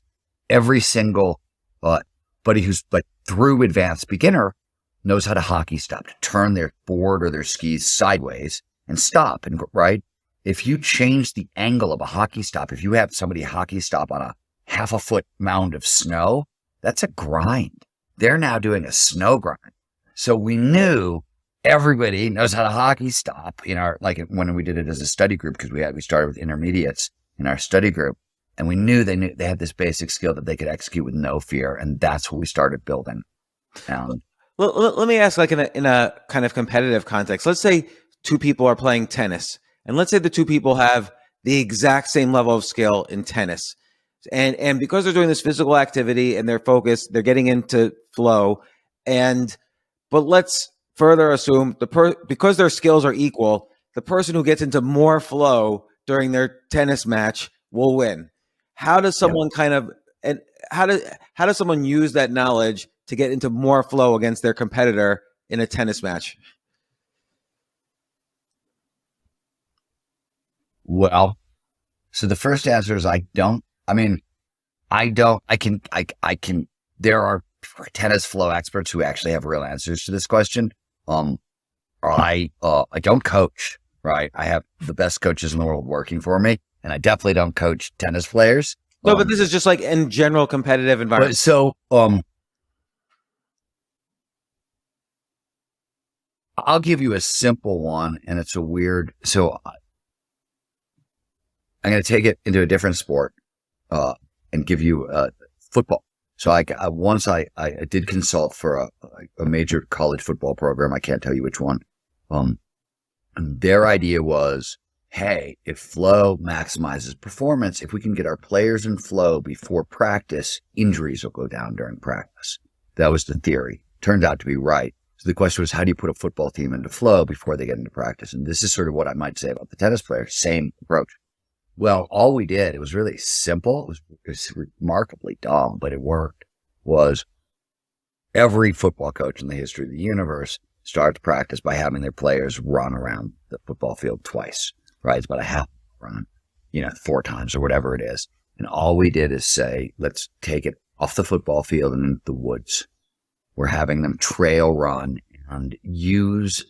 every single buddy who's through advanced beginner knows how to hockey stop, to turn their board or their skis sideways and stop. And right, if you change the angle of a hockey stop, if you have somebody hockey stop on a 1/2 foot mound of snow, that's a grind. They're now doing a snow grind. So we knew everybody knows how to hockey stop in our, when we did it as a study group, because we started with intermediates in our study group. And we knew they had this basic skill that they could execute with no fear. And that's what we started building. Let me ask, in a kind of competitive context, let's say 2 people are playing tennis, and let's say the 2 people have the exact same level of skill in tennis. And because they're doing this physical activity and they're focused, they're getting into flow. But let's further assume because their skills are equal, the person who gets into more flow during their tennis match will win. How does someone how does someone use that knowledge to get into more flow against their competitor in a tennis match? Well, so the first answer is there are tennis flow experts who actually have real answers to this question. I don't coach, right? I have the best coaches in the world working for me, and I definitely don't coach tennis players. No, but this is just in general competitive environment. So, I'll give you a simple one, and it's I'm going to take it into a different sport, and give you football. So once I did consult for a major college football program. I can't tell you which one. And their idea was, hey, if flow maximizes performance, if we can get our players in flow before practice, injuries will go down during practice. That was the theory. Turned out to be right. So the question was, how do you put a football team into flow before they get into practice? And this is sort of what I might say about the tennis players. Same approach. Well, all we did, it was really simple. It was remarkably dumb, but it worked, was every football coach in the history of the universe starts practice by having their players run around the football field twice, right? It's about a half run, 4 times or whatever it is. And all we did is say, let's take it off the football field and into the woods. We're having them trail run and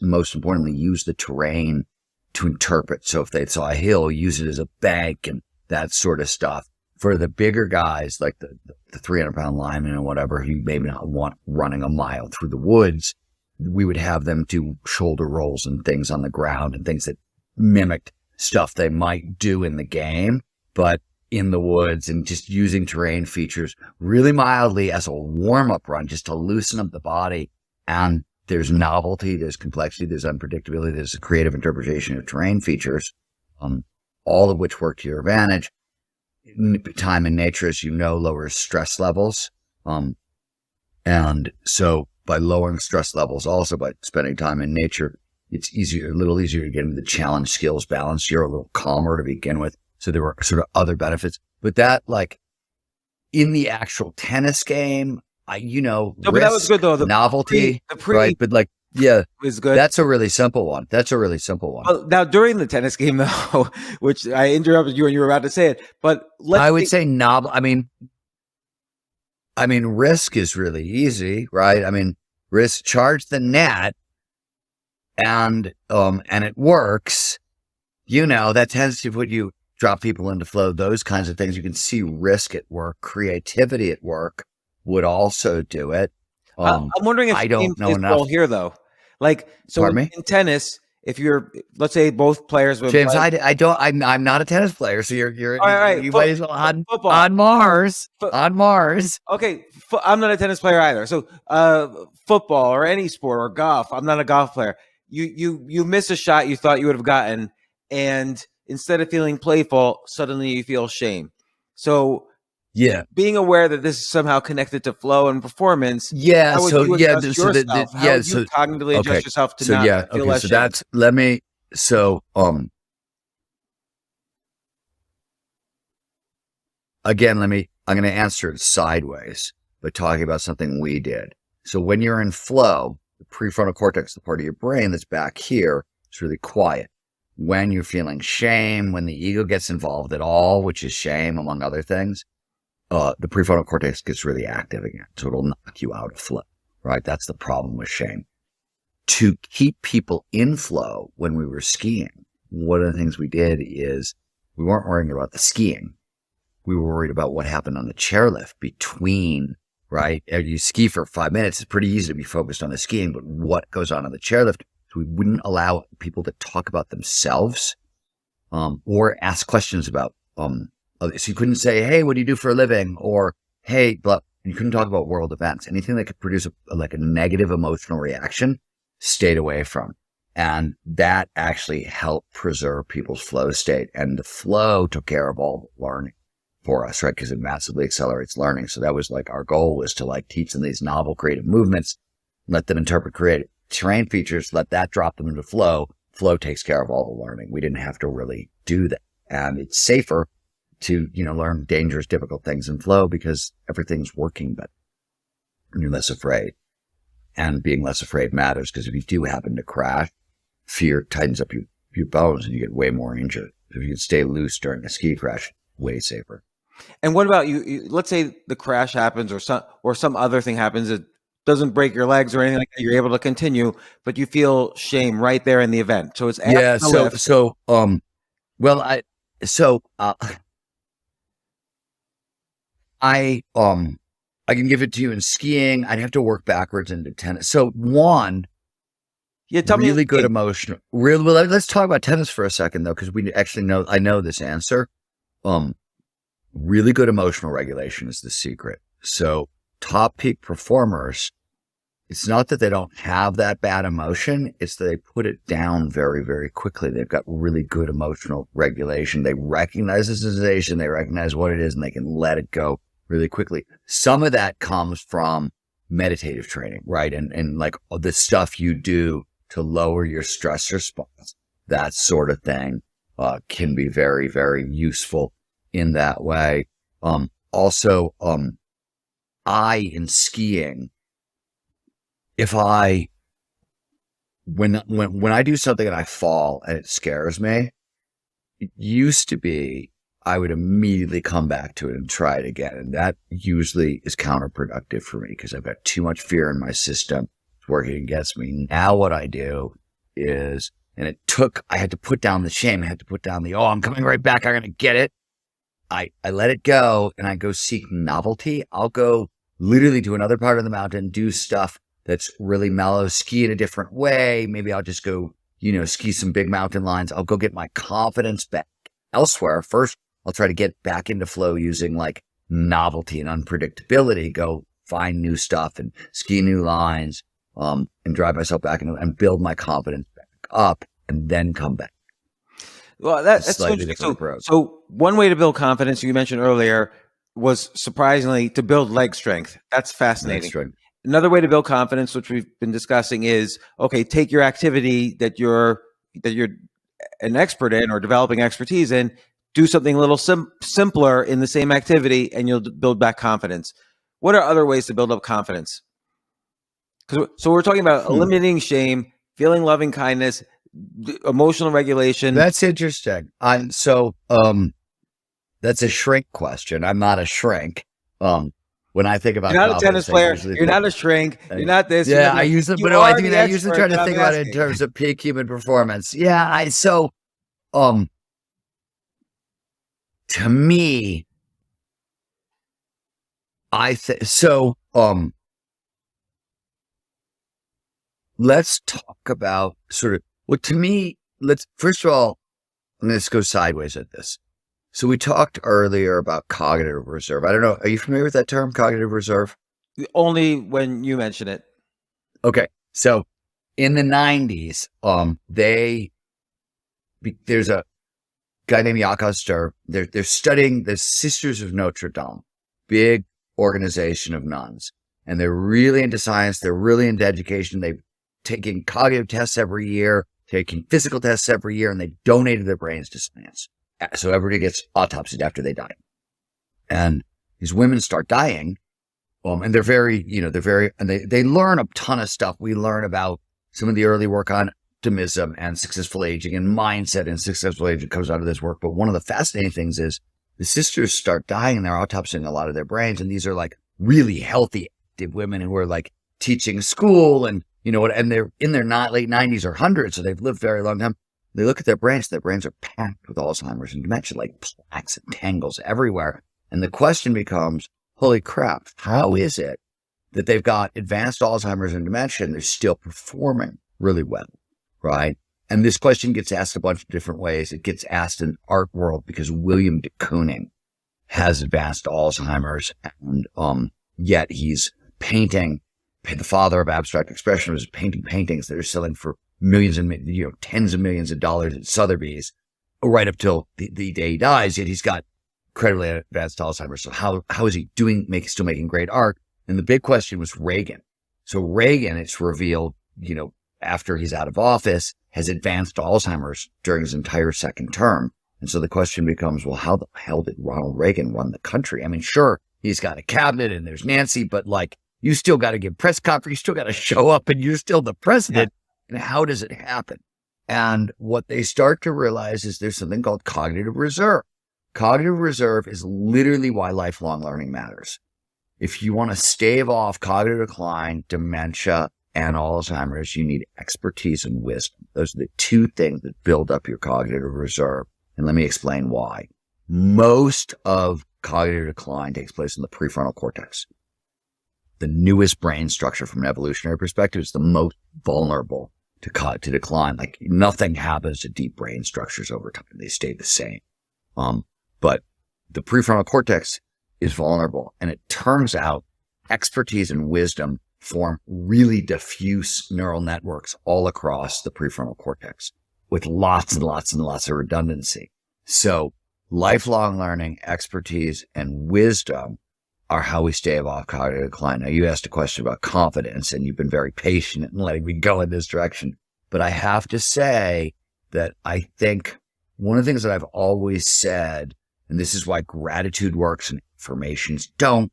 most importantly, use the terrain to interpret. So if they saw a hill, use it as a bank and that sort of stuff. For the bigger guys, like the 300-pound lineman or whatever, who maybe not want running a mile through the woods, we would have them do shoulder rolls and things on the ground and things that mimicked stuff they might do in the game, but in the woods, and just using terrain features really mildly as a warm-up run, just to loosen up the body. And there's novelty, there's complexity, there's unpredictability, there's a creative interpretation of terrain features, all of which work to your advantage. Time in nature, as you know, lowers stress levels. And so by lowering stress levels, also by spending time in nature, it's a little easier to get into the challenge skills balance. You're a little calmer to begin with. So there were sort of other benefits, but that, like, in the actual tennis game, but that was good though. The novelty, pre right? But like, yeah, was good. That's a really simple one. Well, now during the tennis game though, which I interrupted you and you were about to say it, but I would say novel. I mean, risk is really easy, right? I mean, risk, charge the net, and it works. That tends to drop people into flow, those kinds of things. You can see risk at work, creativity at work would also do it. I'm wondering if I don't know enough role here though. Like, so in tennis, if you're, let's say both players would James, I'm not a tennis player, so you're all right, you might as well on Mars. On Mars. Okay, I'm not a tennis player either. So football or any sport or golf, I'm not a golf player. You miss a shot you thought you would have gotten, and instead of feeling playful, suddenly you feel shame. So yeah, being aware that this is somehow connected to flow and performance. Yeah. How would you adjust yourself? How would you cognitively adjust yourself to not feel less shame? Again, I'm going to answer it sideways by talking about something we did. So when you're in flow, the prefrontal cortex, the part of your brain that's back here, is really quiet. When you're feeling shame, when the ego gets involved at all, which is shame, among other things, the prefrontal cortex gets really active again. So it'll knock you out of flow, right? That's the problem with shame. To keep people in flow when we were skiing, one of the things we did is we weren't worrying about the skiing. We were worried about what happened on the chairlift between, right? You ski for 5 minutes. It's pretty easy to be focused on the skiing, but what goes on the chairlift? So we wouldn't allow people to talk about themselves, or ask questions about, so you couldn't say, hey, what do you do for a living? Or, hey, blah. You couldn't talk about world events. Anything that could produce a negative emotional reaction, stayed away from. And that actually helped preserve people's flow state. And the flow took care of all the learning for us, right? Because it massively accelerates learning. So that was like our goal, was to teach them these novel creative movements, let them interpret creative terrain features, let that drop them into flow. Flow takes care of all the learning. We didn't have to really do that. And it's safer to, learn dangerous, difficult things in flow because everything's working better and you're less afraid. And being less afraid matters, because if you do happen to crash, fear tightens up your bones and you get way more injured. If you can stay loose during a ski crash, way safer. And what about you? Let's say the crash happens or some other thing happens that doesn't break your legs or anything like that. You're able to continue, but you feel shame right there in the event. So it's I can give it to you in skiing. I'd have to work backwards into tennis. So one, tell me really good emotional. Let's talk about tennis for a second though, because we actually I know this answer. Really good emotional regulation is the secret. So top peak performers, it's not that they don't have that bad emotion. It's that they put it down very, very quickly. They've got really good emotional regulation. They recognize the sensation. They recognize what it is, and they can let it go really quickly. Some of that comes from meditative training, right? And like the stuff you do to lower your stress response, that sort of thing, can be very, very useful in that way. Also, in skiing, when I do something and I fall and it scares me, it used to be I would immediately come back to it and try it again. And that usually is counterproductive for me because I've got too much fear in my system. It's working against me. Now what I do is, I had to put down the shame. I had to put down I'm coming right back. I'm going to get it. I let it go and I go seek novelty. I'll go literally to another part of the mountain, do stuff that's really mellow, ski in a different way. Maybe I'll just go, ski some big mountain lines. I'll go get my confidence back elsewhere. First, I'll try to get back into flow using like novelty and unpredictability, go find new stuff and ski new lines, and drive myself back and build my confidence back up and then come back. Well, that's slightly different approach. So one way to build confidence, you mentioned earlier, was surprisingly to build leg strength. That's fascinating. Another way to build confidence, which we've been discussing, is take your activity that you're an expert in or developing expertise in, do something a little simpler in the same activity, and you'll build back confidence. What are other ways to build up confidence? So we're talking about eliminating shame, feeling loving kindness, emotional regulation. That's interesting. That's a shrink question. I'm not a shrink. When I think about, you're not a tennis player, you're not a shrink, you're not this. Yeah, I use it, but I usually try to think about it in terms of peak human performance. Yeah, to me, let's talk about first of all, let's go sideways at this. So we talked earlier about cognitive reserve. I don't know. Are you familiar with that term, cognitive reserve? Only when you mention it. Okay. So in the 90s, there's a guy named Yakov Stir. They're studying the Sisters of Notre Dame, big organization of nuns. And they're really into science. They're really into education. They've taken cognitive tests every year, taking physical tests every year, and they donated their brains to science. So everybody gets autopsied after they die. And these women start dying. And they're very, and they learn a ton of stuff. We learn about some of the early work on optimism and successful aging and mindset and successful aging comes out of this work. But one of the fascinating things is the sisters start dying and they're autopsying a lot of their brains. And these are like really healthy, active women who are like teaching school and, and they're in their late 90s or 100s. So they've lived a very long time. They look at their brains are packed with Alzheimer's and dementia, like plaques and tangles everywhere. And the question becomes, holy crap, how is it that they've got advanced Alzheimer's and dementia and they're still performing really well, right? And this question gets asked a bunch of different ways. It gets asked in the art world because William de Kooning has advanced Alzheimer's and yet he's painting, the father of abstract expression was painting paintings that are selling for millions and tens of millions of dollars at Sotheby's right up till the day he dies, yet he's got incredibly advanced Alzheimer's. So how is he still making great art? And the big question was Reagan. So Reagan, it's revealed, after he's out of office, has advanced Alzheimer's during his entire second term. And so the question becomes, well, how the hell did Ronald Reagan run the country? I mean, sure, he's got a cabinet and there's Nancy, but like, you still got to give press conference, you still got to show up and you're still the president. And how does it happen? And what they start to realize is there's something called cognitive reserve. Cognitive reserve is literally why lifelong learning matters. If you want to stave off cognitive decline, dementia, and Alzheimer's, you need expertise and wisdom. Those are the two things that build up your cognitive reserve. And let me explain why. Most of cognitive decline takes place in the prefrontal cortex. The newest brain structure from an evolutionary perspective is the most vulnerable to decline. Like nothing happens to deep brain structures over time. They stay the same. But the prefrontal cortex is vulnerable. And it turns out expertise and wisdom form really diffuse neural networks all across the prefrontal cortex with lots and lots and lots of redundancy. So lifelong learning, expertise, and wisdom are how we stave off cognitive decline. Now, you asked a question about confidence, and you've been very patient in letting me go in this direction. But I have to say that I think one of the things that I've always said, and this is why gratitude works and affirmations don't,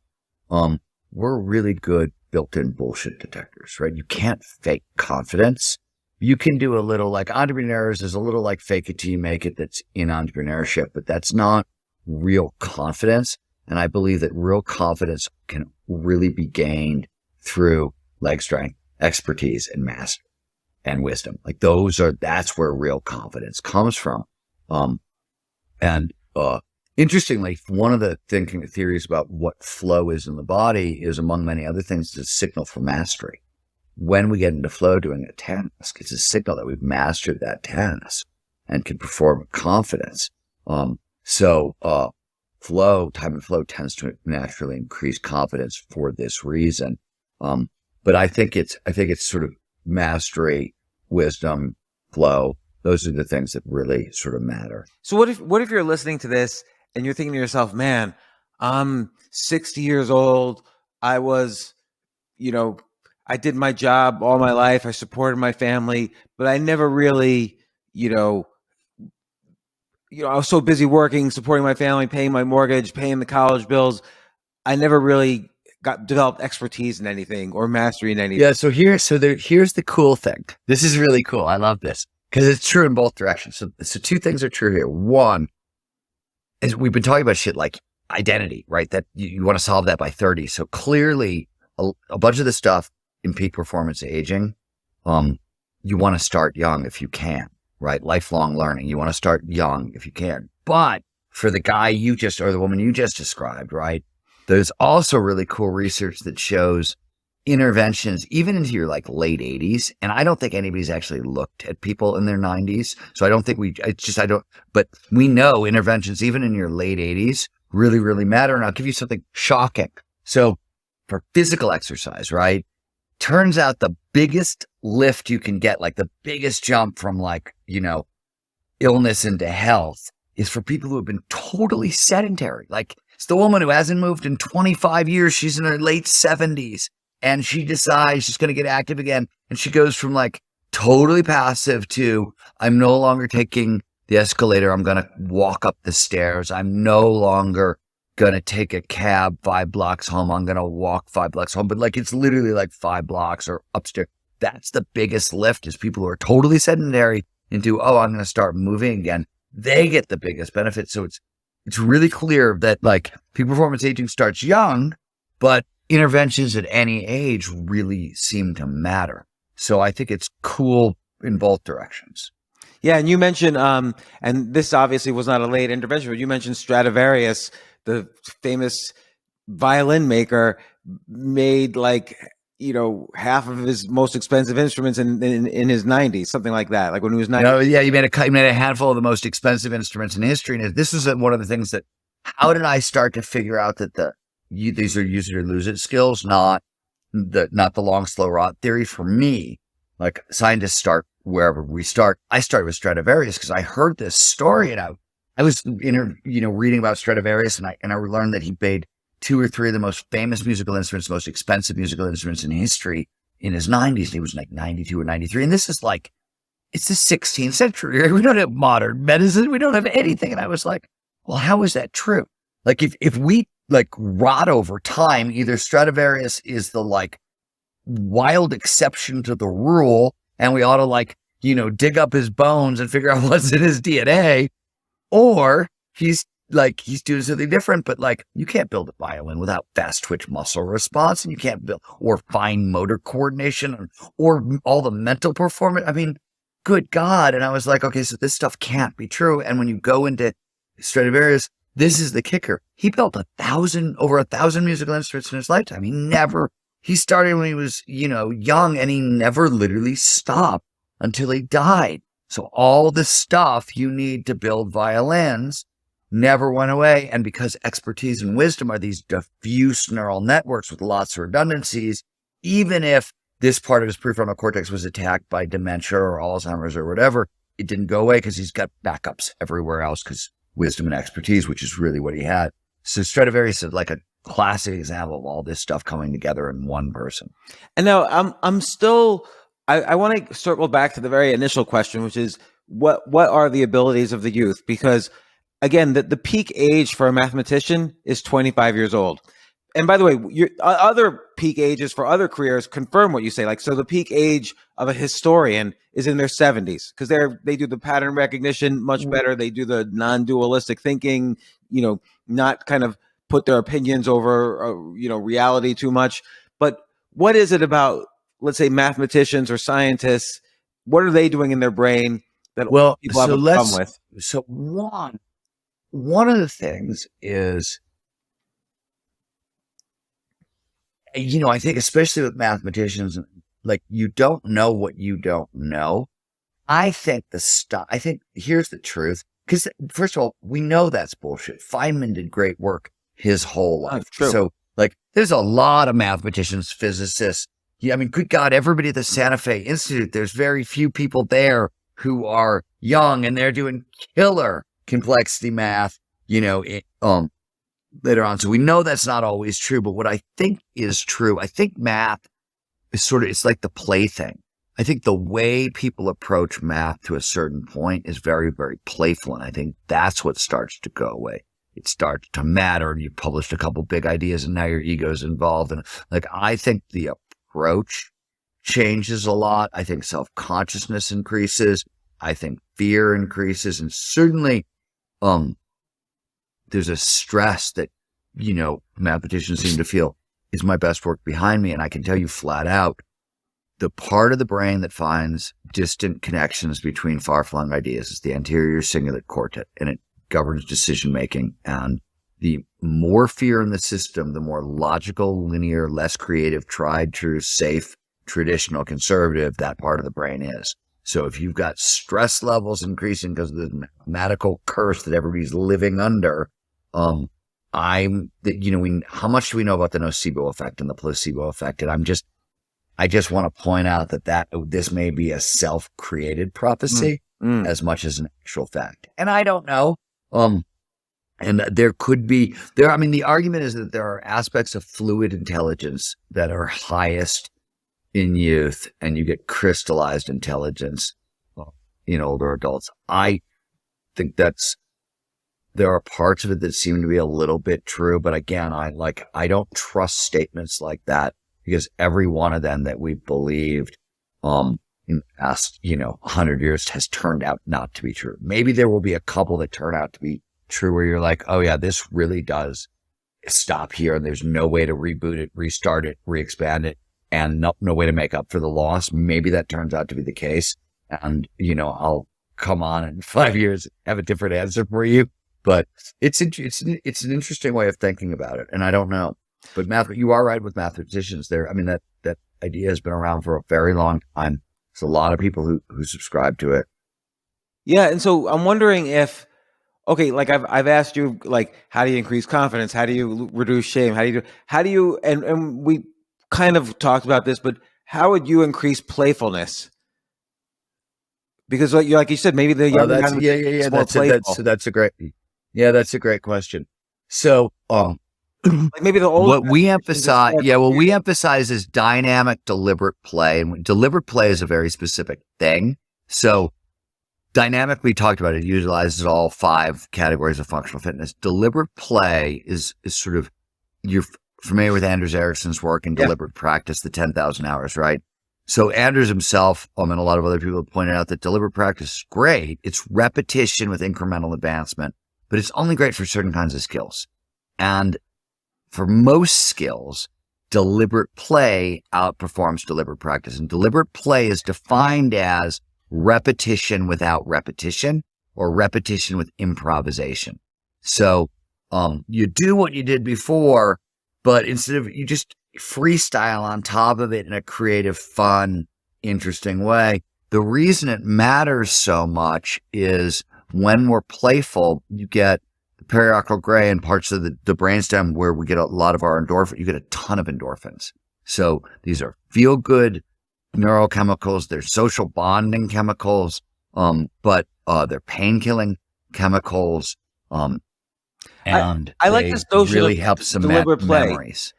we're really good built-in bullshit detectors, right? You can't fake confidence. You can do a little like entrepreneurs, there's a little like fake it till you make it that's in entrepreneurship, but that's not real confidence. And I believe that real confidence can really be gained through leg strength, expertise, and mastery and wisdom. Like that's where real confidence comes from. Interestingly, one of the thinking theories about what flow is in the body is, among many other things, the signal for mastery. When we get into flow doing a task, it's a signal that we've mastered that task and can perform with confidence. Time and flow tends to naturally increase confidence for this reason. But I think it's sort of mastery, wisdom, flow. Those are the things that really sort of matter. So what if you're listening to this and you're thinking to yourself, man, I'm 60 years old. I was, I did my job all my life. I supported my family, but I never really, I was so busy working, supporting my family, paying my mortgage, paying the college bills. I never really developed expertise in anything or mastery in anything. Yeah. So here's the cool thing. This is really cool. I love this because it's true in both directions. So two things are true here. One is we've been talking about shit like identity, right? That you want to solve that by 30. So clearly a bunch of the stuff in peak performance aging, you want to start young if you can, right? Lifelong learning. You want to start young if you can. But for the guy or the woman you just described, right? There's also really cool research that shows interventions even into your like late 80s. And I don't think anybody's actually looked at people in their 90s. So I don't think but we know interventions even in your late 80s really, really matter. And I'll give you something shocking. So for physical exercise, right? Turns out the biggest lift you can get, like the biggest jump from illness into health is for people who have been totally sedentary. Like it's the woman who hasn't moved in 25 years. She's in her late 70s and she decides she's going to get active again. And she goes from like totally passive to I'm no longer taking the escalator. I'm going to walk up the stairs. I'm no longer going to take a cab 5 blocks home. I'm going to walk 5 blocks home. But like, it's literally like 5 blocks or upstairs. That's the biggest lift is people who are totally sedentary into, I'm going to start moving again. They get the biggest benefit. So it's really clear that like peak performance aging starts young, but interventions at any age really seem to matter. So I think it's cool in both directions. Yeah. And you mentioned, and this obviously was not a late intervention, but you mentioned Stradivarius, the famous violin maker, made like, half of his most expensive instruments in his 90s, something like that. Like when he was 90. Yeah, he made a handful of the most expensive instruments in history. And this is one of the things that, how did I start to figure out that these are use it or lose it skills, not the long, slow rot theory. For me, like scientists start wherever we start. I started with Stradivarius because I heard this story and I was reading about Stradivarius and I learned that he made 2 or 3 of the most famous musical instruments, most expensive musical instruments in history in his 90s. He was like 92 or 93. And this is like, it's the 16th century. Right? We don't have modern medicine. We don't have anything. And I was like, well, how is that true? Like if we like rot over time, either Stradivarius is the like wild exception to the rule and we ought to dig up his bones and figure out what's in his DNA, or he's doing something different. But like, you can't build a violin without fast twitch muscle response, and you can't build or fine motor coordination or all the mental performance. I mean, good God. And I was like, okay, so this stuff can't be true. And when you go into Stradivarius, this is the kicker. He built over 1,000 musical instruments in his lifetime. He started when he was, young, and he never literally stopped until he died. So all the stuff you need to build violins, never went away. And because expertise and wisdom are these diffuse neural networks with lots of redundancies, even if this part of his prefrontal cortex was attacked by dementia or Alzheimer's or whatever, it didn't go away because he's got backups everywhere else because wisdom and expertise, which is really what he had. So Stradivarius is like a classic example of all this stuff coming together in one person. And now I'm still, I want to circle back to the very initial question, which is what are the abilities of the youth? Because again, the peak age for a mathematician is 25 years old. And by the way, your other peak ages for other careers confirm what you say. Like, so the peak age of a historian is in their 70s because they do the pattern recognition much better. They do the non-dualistic thinking, not kind of put their opinions over, reality too much. But what is it about, let's say, mathematicians or scientists? What are they doing in their brain that people have a problem with? So one of the things is, I think especially with mathematicians, like, you don't know what you don't know. I think here's the truth. Because first of all, we know that's bullshit. Feynman did great work his whole life. True. So there's a lot of mathematicians, physicists. Yeah, I mean, good God, everybody at the Santa Fe Institute, there's very few people there who are young and they're doing killer complexity math, later on. So we know that's not always true, but what I think is true, I think math is it's like the plaything. I think the way people approach math to a certain point is very, very playful. And I think that's what starts to go away. It starts to matter. And you published a couple big ideas and now your ego's involved. And I think the approach changes a lot. I think self-consciousness increases. I think fear increases. And certainly, there's a stress that, mathematicians seem to feel is my best work behind me. And I can tell you flat out, the part of the brain that finds distant connections between far-flung ideas is the anterior cingulate cortex, and it governs decision-making. And the more fear in the system, the more logical, linear, less creative, tried, true, safe, traditional, conservative that part of the brain is. So if you've got stress levels increasing because of the mathematical curse that everybody's living under, how much do we know about the nocebo effect and the placebo effect? And I just want to point out that this may be a self-created prophecy as much as an actual fact. And I don't know. And there could be the argument is that there are aspects of fluid intelligence that are highest in youth and you get crystallized intelligence in older adults. I think there are parts of it that seem to be a little bit true, but again, I don't trust statements like that because every one of them that we believed in the past 100 years has turned out not to be true. Maybe there will be a couple that turn out to be true where you're like, oh yeah, this really does stop here and there's no way to reboot it, restart it, re-expand it, and no way to make up for the loss. Maybe that turns out to be the case. And, I'll come on in 5 years, and have a different answer for you. But it's an interesting way of thinking about it. And I don't know, but you are right with mathematicians there. I mean, that idea has been around for a very long time. There's a lot of people who subscribe to it. Yeah. And so I'm wondering if, okay, like I've asked you, like, how do you increase confidence? How do you reduce shame? How do you, and we kind of talked about this, but how would you increase playfulness? Because like you said, maybe the young that's a great question. So, like maybe the old what we emphasize is dynamic, deliberate play, and deliberate play is a very specific thing. So, dynamic, we talked about it, utilizes all 5 categories of functional fitness. Deliberate play is sort of, you're familiar with Anders Ericsson's work in deliberate practice, the 10,000 hours, right? So Anders himself, and a lot of other people have pointed out that deliberate practice is great. It's repetition with incremental advancement, but it's only great for certain kinds of skills. And for most skills, deliberate play outperforms deliberate practice. And deliberate play is defined as repetition without repetition or repetition with improvisation. So you do what you did before, but instead of, you just freestyle on top of it in a creative, fun, interesting way. The reason it matters so much is when we're playful, you get the periaqual gray and parts of the brainstem where we get a lot of our endorphin. You get a ton of endorphins. So these are feel-good neurochemicals. They're social bonding chemicals, but they're pain-killing chemicals. And I like this notion really of help some deliberate play. memories.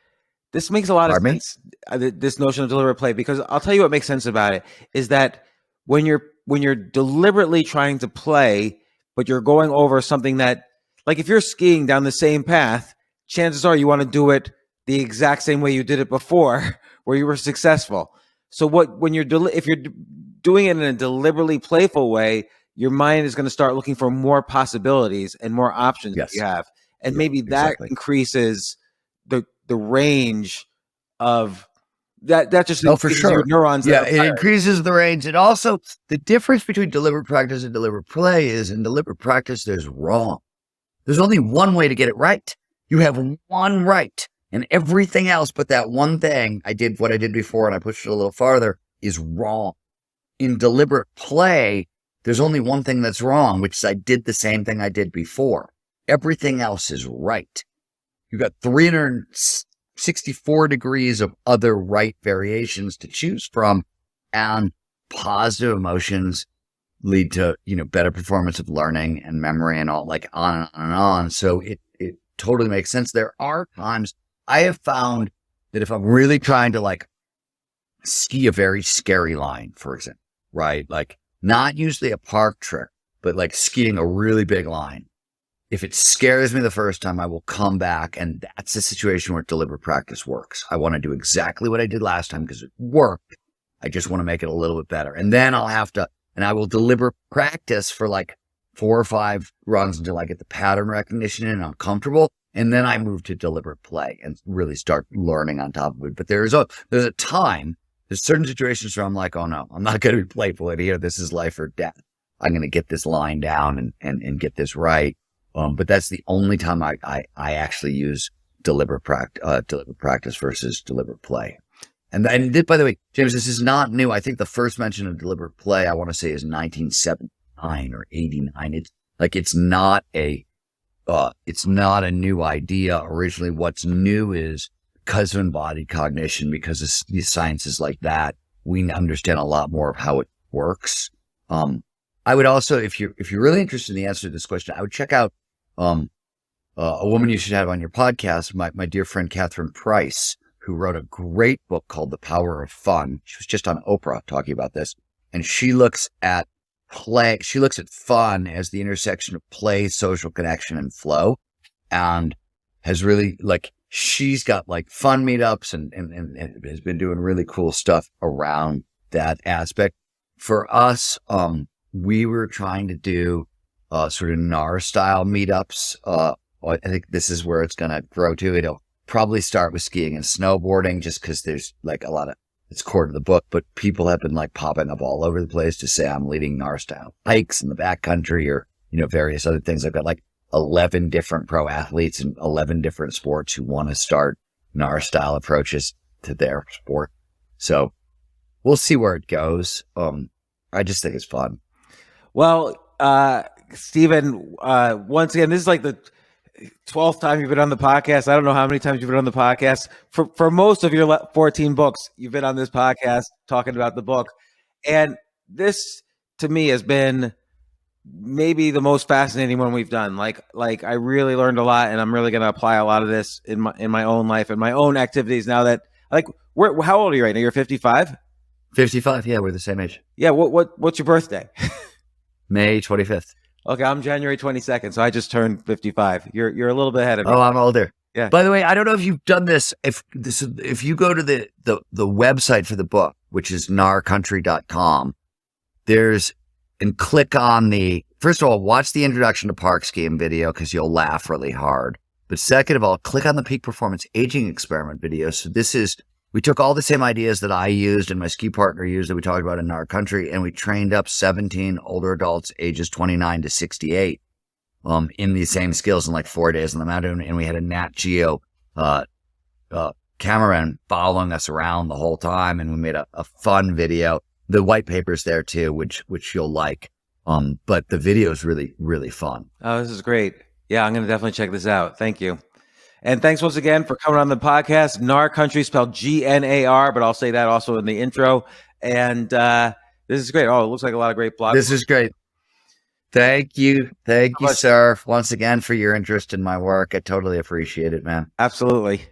This makes a lot of sense. This notion of deliberate play, because I'll tell you what makes sense about it is that when you're deliberately trying to play, but you're going over something that, like if you're skiing down the same path, chances are you want to do it the exact same way you did it before, where you were successful. So if you're doing it in a deliberately playful way, your mind is going to start looking for more possibilities and more options that you have, and maybe that increases the range of that just increases your neurons. Yeah, it increases the range. And also the difference between deliberate practice and deliberate play is in deliberate practice, there's wrong. There's only one way to get it right. You have one right, and everything else but that one thing, I did what I did before and I pushed it a little farther, is wrong. In deliberate play, there's only one thing that's wrong, which is I did the same thing I did before. Everything else is right. You got 364 degrees of other right variations to choose from, and positive emotions lead to, better performance of learning and memory and all, like on and on and on. So it totally makes sense. There are times I have found that if I'm really trying to like ski a very scary line, for example, right? Like not usually a park trick, but like skiing a really big line. If it scares me the first time, I will come back, and that's a situation where deliberate practice works. I want to do exactly what I did last time because it worked. I just want to make it a little bit better. And then I will deliberate practice for like 4 or 5 runs until I get the pattern recognition and I'm comfortable. And then I move to deliberate play and really start learning on top of it. But there's a time, there's certain situations where I'm like, oh no, I'm not going to be playful in here. This is life or death. I'm going to get this line down and get this right. But that's the only time I actually use deliberate practice versus deliberate play. And by the way, James, this is not new. I think the first mention of deliberate play, I want to say, is 1979 or 89. It's not a new idea. Originally, what's new is because of embodied cognition, because of these sciences like that, we understand a lot more of how it works. I would also, if you're really interested in the answer to this question, I would check out a woman you should have on your podcast, my dear friend Catherine Price, who wrote a great book called The Power of Fun. She was just on Oprah talking about this, and she looks at play. She looks at fun as the intersection of play, social connection, and flow, and has really she's got fun meetups and has been doing really cool stuff around that aspect. For us, we were trying to do sort of Gnar style meetups. I think this is where it's going to grow to. It'll probably start with skiing and snowboarding just because there's a lot of, it's core to the book, but people have been popping up all over the place to say I'm leading Gnar style hikes in the backcountry or, various other things. I've got 11 different pro athletes in 11 different sports who want to start Gnar style approaches to their sport. So we'll see where it goes. I just think it's fun. Well, Stephen, once again, this is the 12th time you've been on the podcast. I don't know how many times you've been on the podcast. For most of your 14 books, you've been on this podcast talking about the book. And this, to me, has been maybe the most fascinating one we've done. I really learned a lot, and I'm really going to apply a lot of this in my own life and my own activities now that, how old are you right now? You're 55? 55, yeah, we're the same age. Yeah, what's your birthday? May 25th. Okay, I'm January 22nd, so I just turned 55. You're a little bit ahead of me. Oh, I'm older. Yeah. By the way, I don't know if you've done this. If you go to the website for the book, which is gnarcountry.com, and click on first of all, watch the introduction to park skiing video because you'll laugh really hard. But second of all, click on the peak performance aging experiment video. So we took all the same ideas that I used and my ski partner used that we talked about in Gnar Country, and we trained up 17 older adults ages 29 to 68 in these same skills in 4 days on the mountain. And we had a Nat Geo cameraman following us around the whole time, and we made a fun video. The white paper's there too, which you'll like. But the video is really, really fun. Oh, this is great. Yeah, I'm going to definitely check this out. Thank you. And thanks once again for coming on the podcast. Gnar Country, spelled Gnar, but I'll say that also in the intro. And this is great. Oh, it looks like a lot of great blog. This is great. Thank you. Thank you, sir, once again for your interest in my work. I totally appreciate it, man. Absolutely.